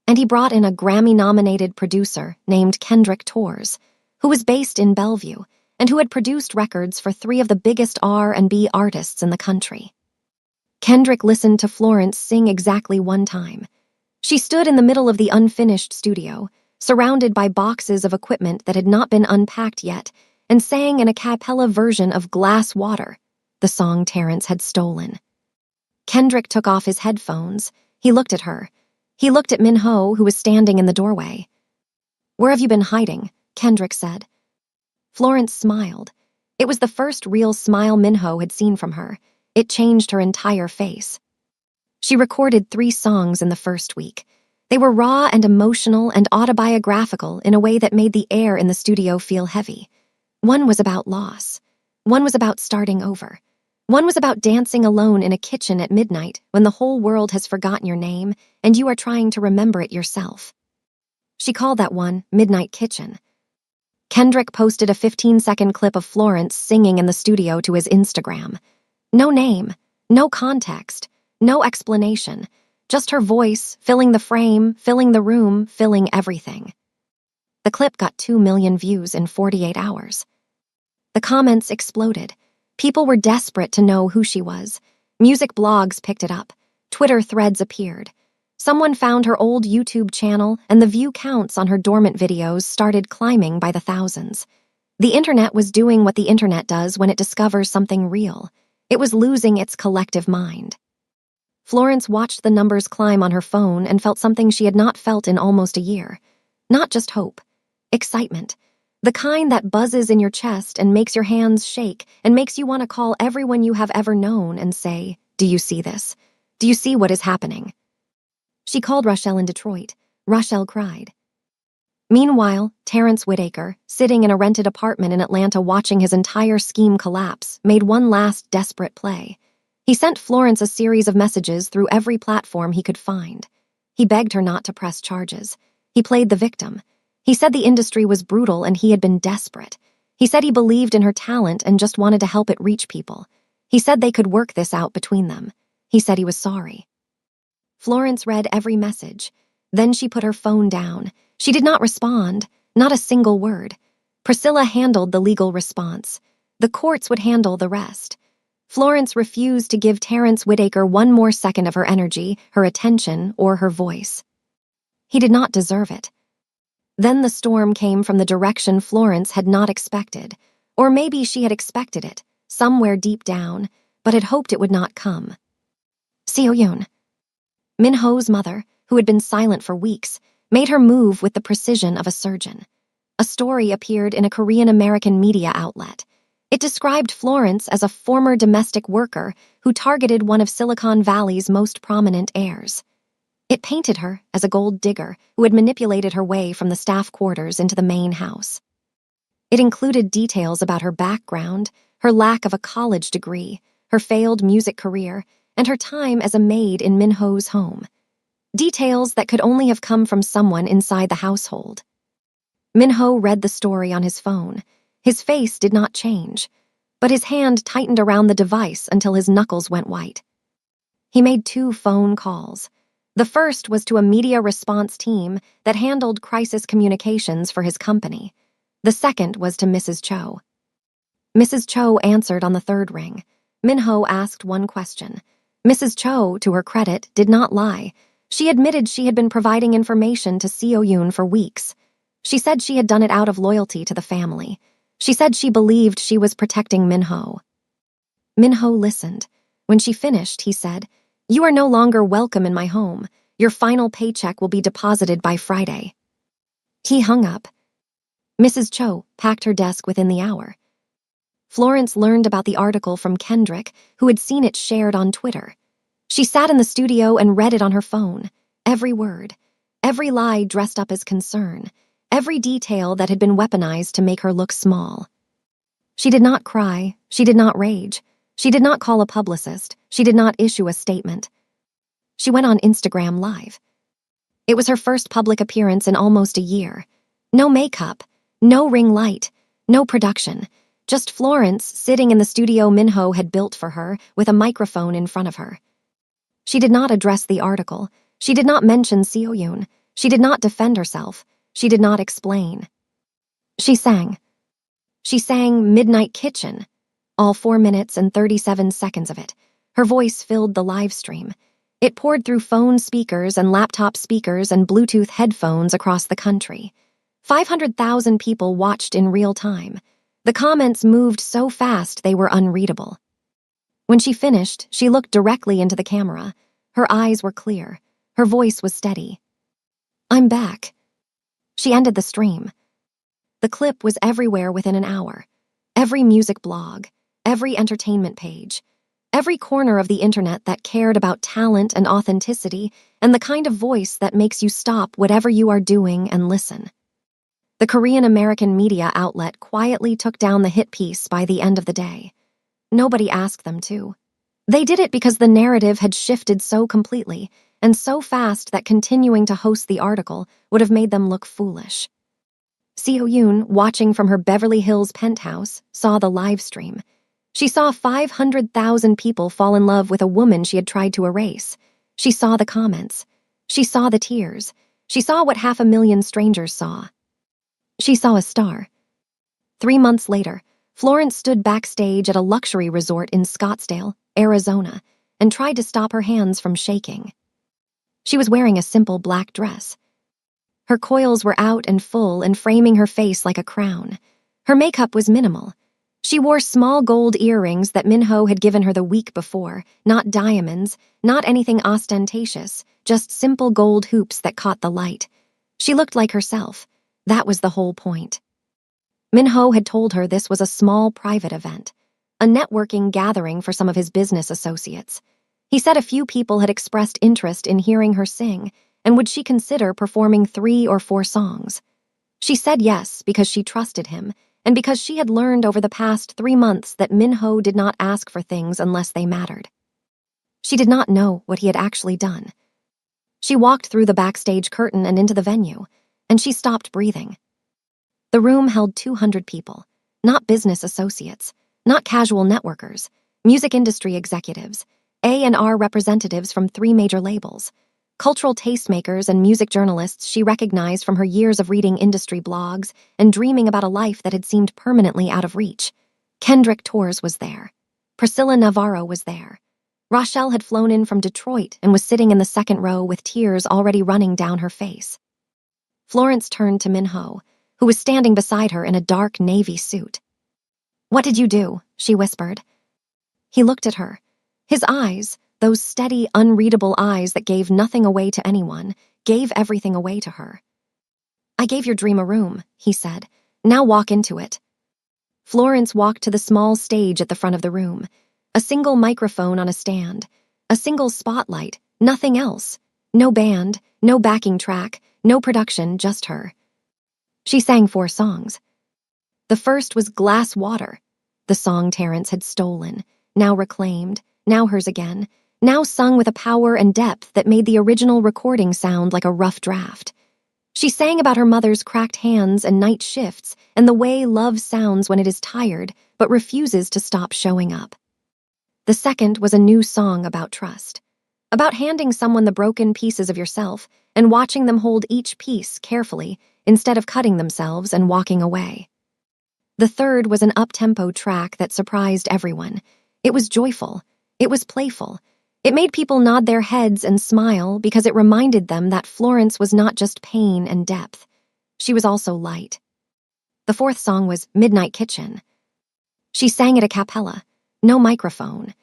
And he brought in a Grammy-nominated producer named Kendrick Torres, who was based in Bellevue, and who had produced records for 3 of the biggest R&B artists in the country. Kendrick listened to Florence sing exactly 1 time. She stood in the middle of the unfinished studio, surrounded by boxes of equipment that had not been unpacked yet, and sang an a cappella version of Glass Water, the song Terrence had stolen. Kendrick took off his headphones. He looked at her. He looked at Minho, who was standing in the doorway. "Where have you been hiding?" Kendrick said. Florence smiled. It was the first real smile Minho had seen from her. It changed her entire face. She recorded 3 songs in the first week. They were raw and emotional and autobiographical in a way that made the air in the studio feel heavy. One was about loss. One was about starting over. One was about dancing alone in a kitchen at midnight when the whole world has forgotten your name and you are trying to remember it yourself. She called that one Midnight Kitchen. Kendrick posted a 15-second clip of Florence singing in the studio to his Instagram. No name, no context, no explanation, just her voice, filling the frame, filling the room, filling everything. The clip got 2 million views in 48 hours. The comments exploded. People were desperate to know who she was. Music blogs picked it up. Twitter threads appeared. Someone found her old YouTube channel, and the view counts on her dormant videos started climbing by the thousands. The internet was doing what the internet does when it discovers something real. It was losing its collective mind. Florence watched the numbers climb on her phone and felt something she had not felt in almost a year. Not just hope. Excitement. The kind that buzzes in your chest and makes your hands shake and makes you want to call everyone you have ever known and say, "Do you see this? Do you see what is happening?" She called Rochelle in Detroit. Rochelle cried. Meanwhile, Terrence Whitaker, sitting in a rented apartment in Atlanta watching his entire scheme collapse, made one last desperate play. He sent Florence a series of messages through every platform he could find. He begged her not to press charges. He played the victim. He said the industry was brutal and he had been desperate. He said he believed in her talent and just wanted to help it reach people. He said they could work this out between them. He said he was sorry. Florence read every message. Then she put her phone down. She did not respond, not a single word. Priscilla handled the legal response. The courts would handle the rest. Florence refused to give Terrence Whitaker one more second of her energy, her attention, or her voice. He did not deserve it. Then the storm came from the direction Florence had not expected. Or maybe she had expected it, somewhere deep down, but had hoped it would not come. Seo-yoon. Min-ho's mother, who had been silent for weeks, made her move with the precision of a surgeon. A story appeared in a Korean-American media outlet. It described Florence as a former domestic worker who targeted one of Silicon Valley's most prominent heirs. It painted her as a gold digger who had manipulated her way from the staff quarters into the main house. It included details about her background, her lack of a college degree, her failed music career, and her time as a maid in Min-ho's home. Details that could only have come from someone inside the household. Min-ho read the story on his phone. His face did not change, but his hand tightened around the device until his knuckles went white. He made 2 phone calls. The first was to a media response team that handled crisis communications for his company. The second was to Mrs. Cho. Mrs. Cho answered on the 3rd ring. Min-ho asked one question. Mrs. Cho, to her credit, did not lie. She admitted she had been providing information to Seo-yoon for weeks. She said she had done it out of loyalty to the family. She said she believed she was protecting Min-ho. Min-ho listened. When she finished, he said, "You are no longer welcome in my home. Your final paycheck will be deposited by Friday." He hung up. Mrs. Cho packed her desk within the hour. Florence learned about the article from Kendrick, who had seen it shared on Twitter. She sat in the studio and read it on her phone. Every word. Every lie dressed up as concern. Every detail that had been weaponized to make her look small. She did not cry. She did not rage. She did not call a publicist. She did not issue a statement. She went on Instagram Live. It was her first public appearance in almost a year. No makeup. No ring light. No production. Just Florence sitting in the studio Min-ho had built for her with a microphone in front of her. She did not address the article. She did not mention Seo-yoon. She did not defend herself. She did not explain. She sang. She sang Midnight Kitchen, all 4 minutes and 37 seconds of it. Her voice filled the live stream. It poured through phone speakers and laptop speakers and Bluetooth headphones across the country. 500,000 people watched in real time. The comments moved so fast they were unreadable. When she finished, she looked directly into the camera. Her eyes were clear. Her voice was steady. "I'm back." She ended the stream. The clip was everywhere within an hour. Every music blog, every entertainment page, every corner of the internet that cared about talent and authenticity and the kind of voice that makes you stop whatever you are doing and listen. The Korean-American media outlet quietly took down the hit piece by the end of the day. Nobody asked them to. They did it because the narrative had shifted so completely and so fast that continuing to host the article would have made them look foolish. Seo-yoon, watching from her Beverly Hills penthouse, saw the live stream. She saw 500,000 people fall in love with a woman she had tried to erase. She saw the comments. She saw the tears. She saw what 500,000 strangers saw. She saw a star. 3 months later, Florence stood backstage at a luxury resort in Scottsdale, Arizona, and tried to stop her hands from shaking. She was wearing a simple black dress. Her coils were out and full and framing her face like a crown. Her makeup was minimal. She wore small gold earrings that Minho had given her the week before, not diamonds, not anything ostentatious, just simple gold hoops that caught the light. She looked like herself. That was the whole point. Minho had told her this was a small private event, a networking gathering for some of his business associates. He said a few people had expressed interest in hearing her sing, and would she consider performing 3 or 4 songs? She said yes because she trusted him, and because she had learned over the past 3 months that Minho did not ask for things unless they mattered. She did not know what he had actually done. She walked through the backstage curtain and into the venue, and she stopped breathing. The room held 200 people, not business associates, not casual networkers, music industry executives, A&R representatives from 3 major labels, cultural tastemakers and music journalists she recognized from her years of reading industry blogs and dreaming about a life that had seemed permanently out of reach. Kendrick Torres was there. Priscilla Navarro was there. Rochelle had flown in from Detroit and was sitting in the second row with tears already running down her face. Florence turned to Minho, who was standing beside her in a dark navy suit. "What did you do?" she whispered. He looked at her. His eyes, those steady, unreadable eyes that gave nothing away to anyone, gave everything away to her. "I gave your dream a room," he said. "Now walk into it." Florence walked to the small stage at the front of the room. A single microphone on a stand. A single spotlight, nothing else. No band, no backing track, no production, just her. She sang 4 songs. The first was Glass Water, the song Terrence had stolen, now reclaimed, now hers again, now sung with a power and depth that made the original recording sound like a rough draft. She sang about her mother's cracked hands and night shifts and the way love sounds when it is tired but refuses to stop showing up. The second was a new song about trust, about handing someone the broken pieces of yourself and watching them hold each piece carefully instead of cutting themselves and walking away. The third was an up-tempo track that surprised everyone. It was joyful. It was playful. It made people nod their heads and smile because it reminded them that Florence was not just pain and depth. She was also light. The fourth song was Midnight Kitchen. She sang it a cappella, no microphone.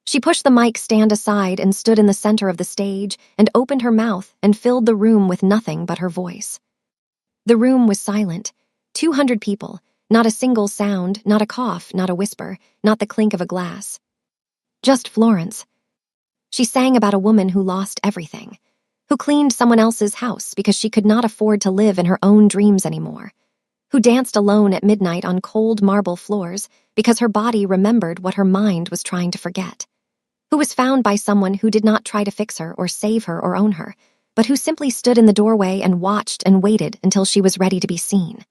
She pushed the mic stand aside and stood in the center of the stage and opened her mouth and filled the room with nothing but her voice. The room was silent. 200 people, not a single sound, not a cough, not a whisper, not the clink of a glass. Just Florence. She sang about a woman who lost everything, who cleaned someone else's house because she could not afford to live in her own dreams anymore, who danced alone at midnight on cold marble floors because her body remembered what her mind was trying to forget, who was found by someone who did not try to fix her or save her or own her, but who simply stood in the doorway and watched and waited until she was ready to be seen.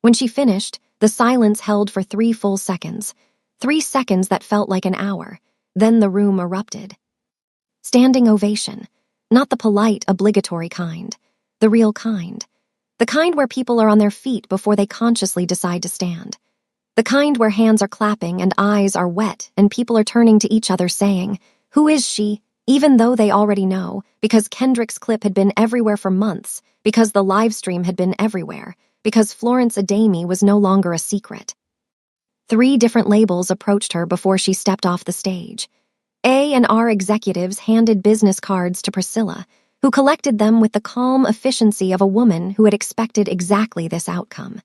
When she finished, the silence held for 3 full seconds, 3 seconds that felt like an hour. Then the room erupted. Standing ovation, not the polite, obligatory kind, the real kind. The kind where people are on their feet before they consciously decide to stand. The kind where hands are clapping and eyes are wet and people are turning to each other saying, "Who is she?" Even though they already know, because Kendrick's clip had been everywhere for months, because the live stream had been everywhere, because Florence Adami was no longer a secret. 3 different labels approached her before she stepped off the stage. A&R executives handed business cards to Priscilla, who collected them with the calm efficiency of a woman who had expected exactly this outcome.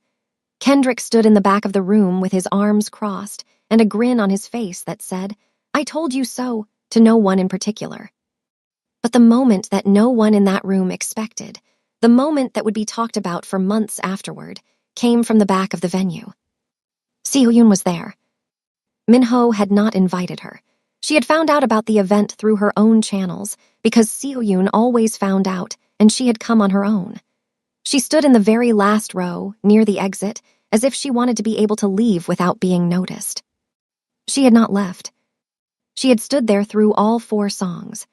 Kendrick stood in the back of the room with his arms crossed and a grin on his face that said, "I told you so," to no one in particular. But the moment that no one in that room expected, the moment that would be talked about for months afterward, came from the back of the venue. Seo-yoon was there. Minho had not invited her. She had found out about the event through her own channels because Seo-yoon always found out and she had come on her own. She stood in the very last row, near the exit, as if she wanted to be able to leave without being noticed. She had not left. She had stood there through all 4 songs.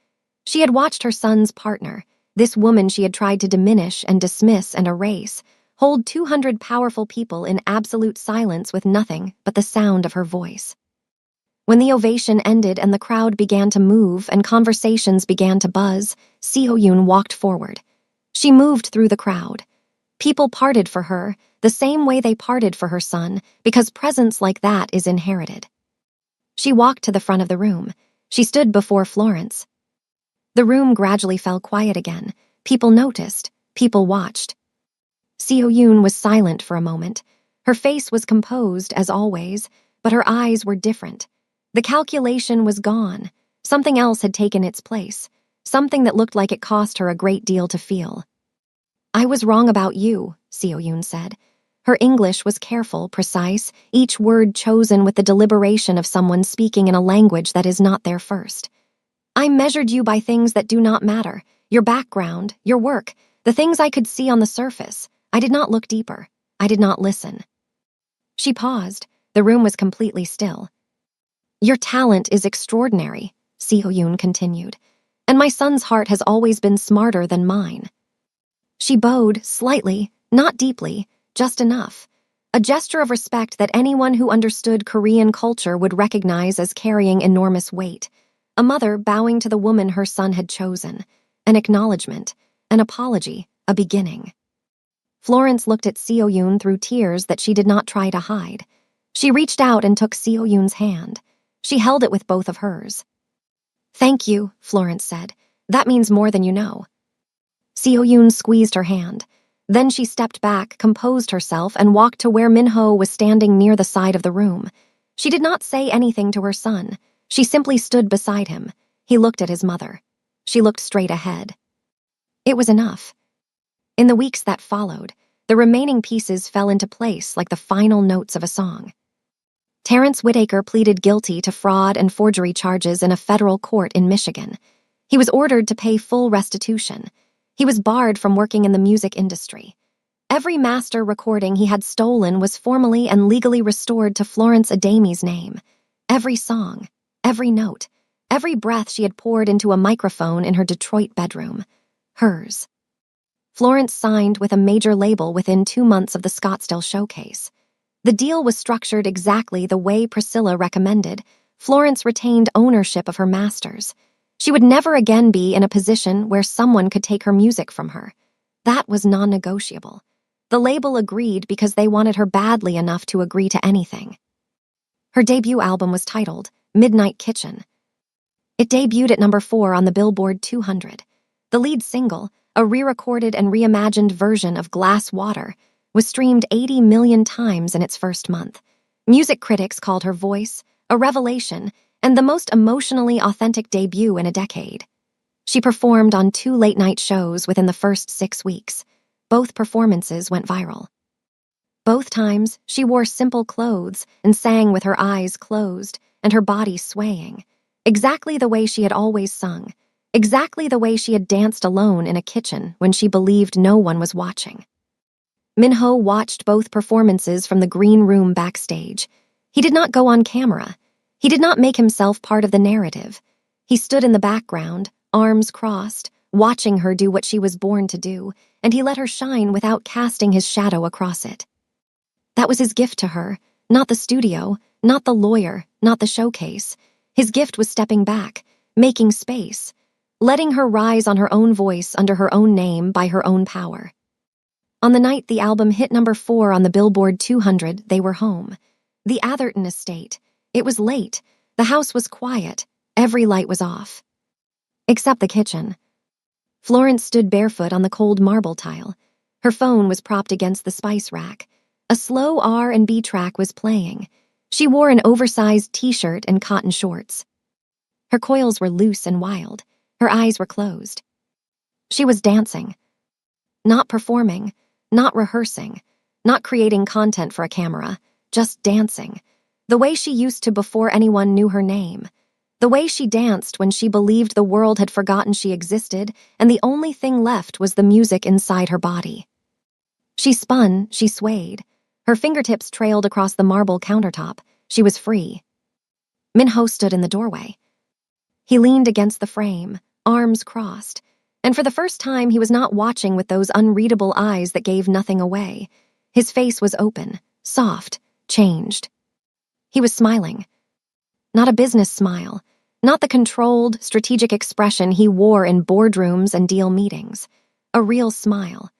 She had watched her son's partner, this woman she had tried to diminish and dismiss and erase, hold 200 powerful people in absolute silence with nothing but the sound of her voice. When the ovation ended and the crowd began to move and conversations began to buzz, Seo-yoon walked forward. She moved through the crowd. People parted for her, the same way they parted for her son, because presence like that is inherited. She walked to the front of the room. She stood before Florence. The room gradually fell quiet again. People noticed. People watched. Seo-yoon was silent for a moment. Her face was composed, as always, but her eyes were different. The calculation was gone. Something else had taken its place. Something that looked like it cost her a great deal to feel. "I was wrong about you," Seo-yoon said. Her English was careful, precise, each word chosen with the deliberation of someone speaking in a language that is not their first. "I measured you by things that do not matter. Your background, your work, the things I could see on the surface. I did not look deeper. I did not listen." She paused. The room was completely still. "Your talent is extraordinary," Seo-yoon continued, "and my son's heart has always been smarter than mine." She bowed, slightly, not deeply, just enough. A gesture of respect that anyone who understood Korean culture would recognize as carrying enormous weight. A mother bowing to the woman her son had chosen. An acknowledgement, an apology, a beginning. Florence looked at Seo-yoon through tears that she did not try to hide. She reached out and took Seo-yoon's hand. She held it with both of hers. "Thank you," Florence said. "That means more than you know." Seo-yoon squeezed her hand. Then she stepped back, composed herself, and walked to where Min-ho was standing near the side of the room. She did not say anything to her son. She simply stood beside him. He looked at his mother. She looked straight ahead. It was enough. In the weeks that followed, the remaining pieces fell into place like the final notes of a song. Terrence Whitaker pleaded guilty to fraud and forgery charges in a federal court in Michigan. He was ordered to pay full restitution. He was barred from working in the music industry. Every master recording he had stolen was formally and legally restored to Florence Adami's name. Every song, every note, every breath she had poured into a microphone in her Detroit bedroom. Hers. Florence signed with a major label within 2 months of the Scottsdale showcase. The deal was structured exactly the way Priscilla recommended. Florence retained ownership of her masters. She would never again be in a position where someone could take her music from her. That was non-negotiable. The label agreed because they wanted her badly enough to agree to anything. Her debut album was titled Midnight Kitchen. It debuted at number 4 on the Billboard 200. The lead single, a re-recorded and reimagined version of Glass Water, was streamed 80 million times in its first month. Music critics called her voice a revelation and the most emotionally authentic debut in a decade. She performed on 2 late-night shows within the first 6 weeks. Both performances went viral. Both times, she wore simple clothes and sang with her eyes closed and her body swaying, exactly the way she had always sung, exactly the way she had danced alone in a kitchen when she believed no one was watching. Min-ho watched both performances from the green room backstage. He did not go on camera. He did not make himself part of the narrative. He stood in the background, arms crossed, watching her do what she was born to do, and he let her shine without casting his shadow across it. That was his gift to her, not the studio, not the lawyer, not the showcase. His gift was stepping back, making space, letting her rise on her own voice under her own name by her own power. On the night the album hit number 4 on the Billboard 200, they were home. The Atherton estate. It was late. The house was quiet. Every light was off. Except the kitchen. Florence stood barefoot on the cold marble tile. Her phone was propped against the spice rack. A slow R&B track was playing. She wore an oversized t-shirt and cotton shorts. Her coils were loose and wild. Her eyes were closed. She was dancing. Not performing. Not rehearsing, not creating content for a camera, just dancing. The way she used to before anyone knew her name. The way she danced when she believed the world had forgotten she existed and the only thing left was the music inside her body. She spun, she swayed. Her fingertips trailed across the marble countertop. She was free. Min-ho stood in the doorway. He leaned against the frame, arms crossed. And for the first time, he was not watching with those unreadable eyes that gave nothing away. His face was open, soft, changed. He was smiling. Not a business smile. Not the controlled, strategic expression he wore in boardrooms and deal meetings. A real smile.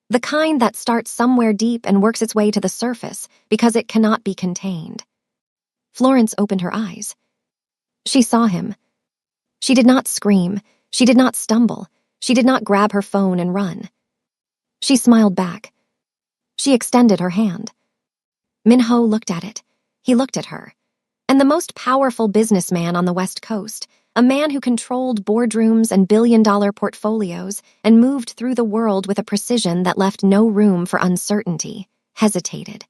The kind that starts somewhere deep and works its way to the surface because it cannot be contained. Florence opened her eyes. She saw him. She did not scream. She did not stumble. She did not grab her phone and run. She smiled back. She extended her hand. Minho looked at it. He looked at her. And the most powerful businessman on the West Coast, a man who controlled boardrooms and billion-dollar portfolios and moved through the world with a precision that left no room for uncertainty, hesitated.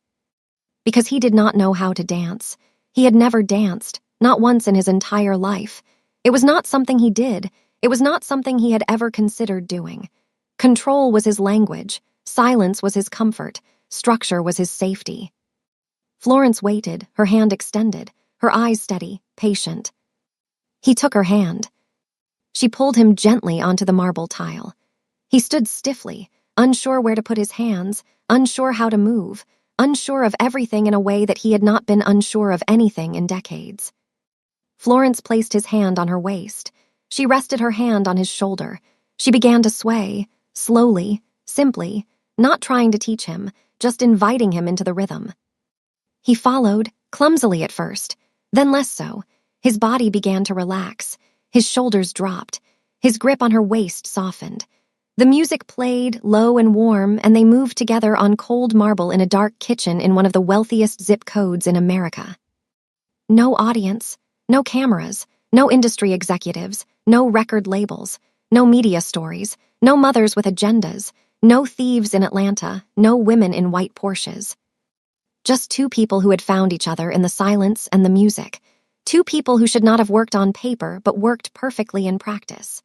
Because he did not know how to dance. He had never danced, not once in his entire life. It was not something he did. It was not something he had ever considered doing. Control was his language. Silence was his comfort. Structure was his safety. Florence waited, her hand extended, her eyes steady, patient. He took her hand. She pulled him gently onto the marble tile. He stood stiffly, unsure where to put his hands, unsure how to move, unsure of everything in a way that he had not been unsure of anything in decades. Florence placed his hand on her waist. She rested her hand on his shoulder. She began to sway, slowly, simply, not trying to teach him, just inviting him into the rhythm. He followed, clumsily at first, then less so. His body began to relax. His shoulders dropped. His grip on her waist softened. The music played, low and warm, and they moved together on cold marble in a dark kitchen in one of the wealthiest zip codes in America. No audience, no cameras, no industry executives, no record labels, no media stories, no mothers with agendas, no thieves in Atlanta, no women in white Porsches. Just two people who had found each other in the silence and the music. Two people who should not have worked on paper but worked perfectly in practice.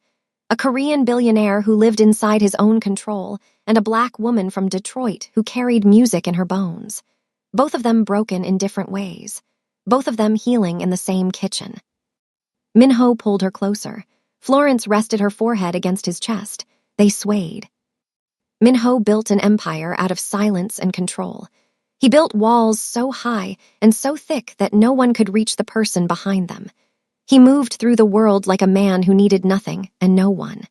A Korean billionaire who lived inside his own control, and a black woman from Detroit who carried music in her bones. Both of them broken in different ways. Both of them healing in the same kitchen. Minho pulled her closer. Florence rested her forehead against his chest. They swayed. Minho built an empire out of silence and control. He built walls so high and so thick that no one could reach the person behind them. He moved through the world like a man who needed nothing and no one.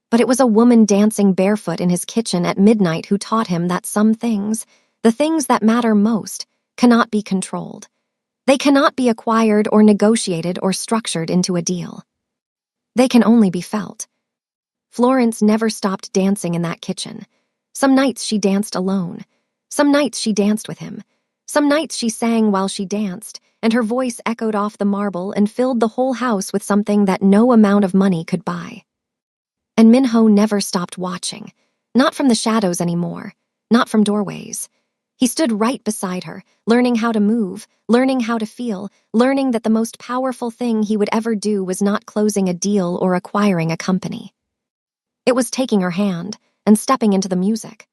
But it was a woman dancing barefoot in his kitchen at midnight who taught him that some things, the things that matter most, cannot be controlled. They cannot be acquired or negotiated or structured into a deal. They can only be felt. Florence never stopped dancing in that kitchen. Some nights she danced alone. Some nights she danced with him. Some nights she sang while she danced, and her voice echoed off the marble and filled the whole house with something that no amount of money could buy. And Minho never stopped watching, not from the shadows anymore, not from doorways. He stood right beside her, learning how to move, learning how to feel, learning that the most powerful thing he would ever do was not closing a deal or acquiring a company. It was taking her hand and stepping into the music.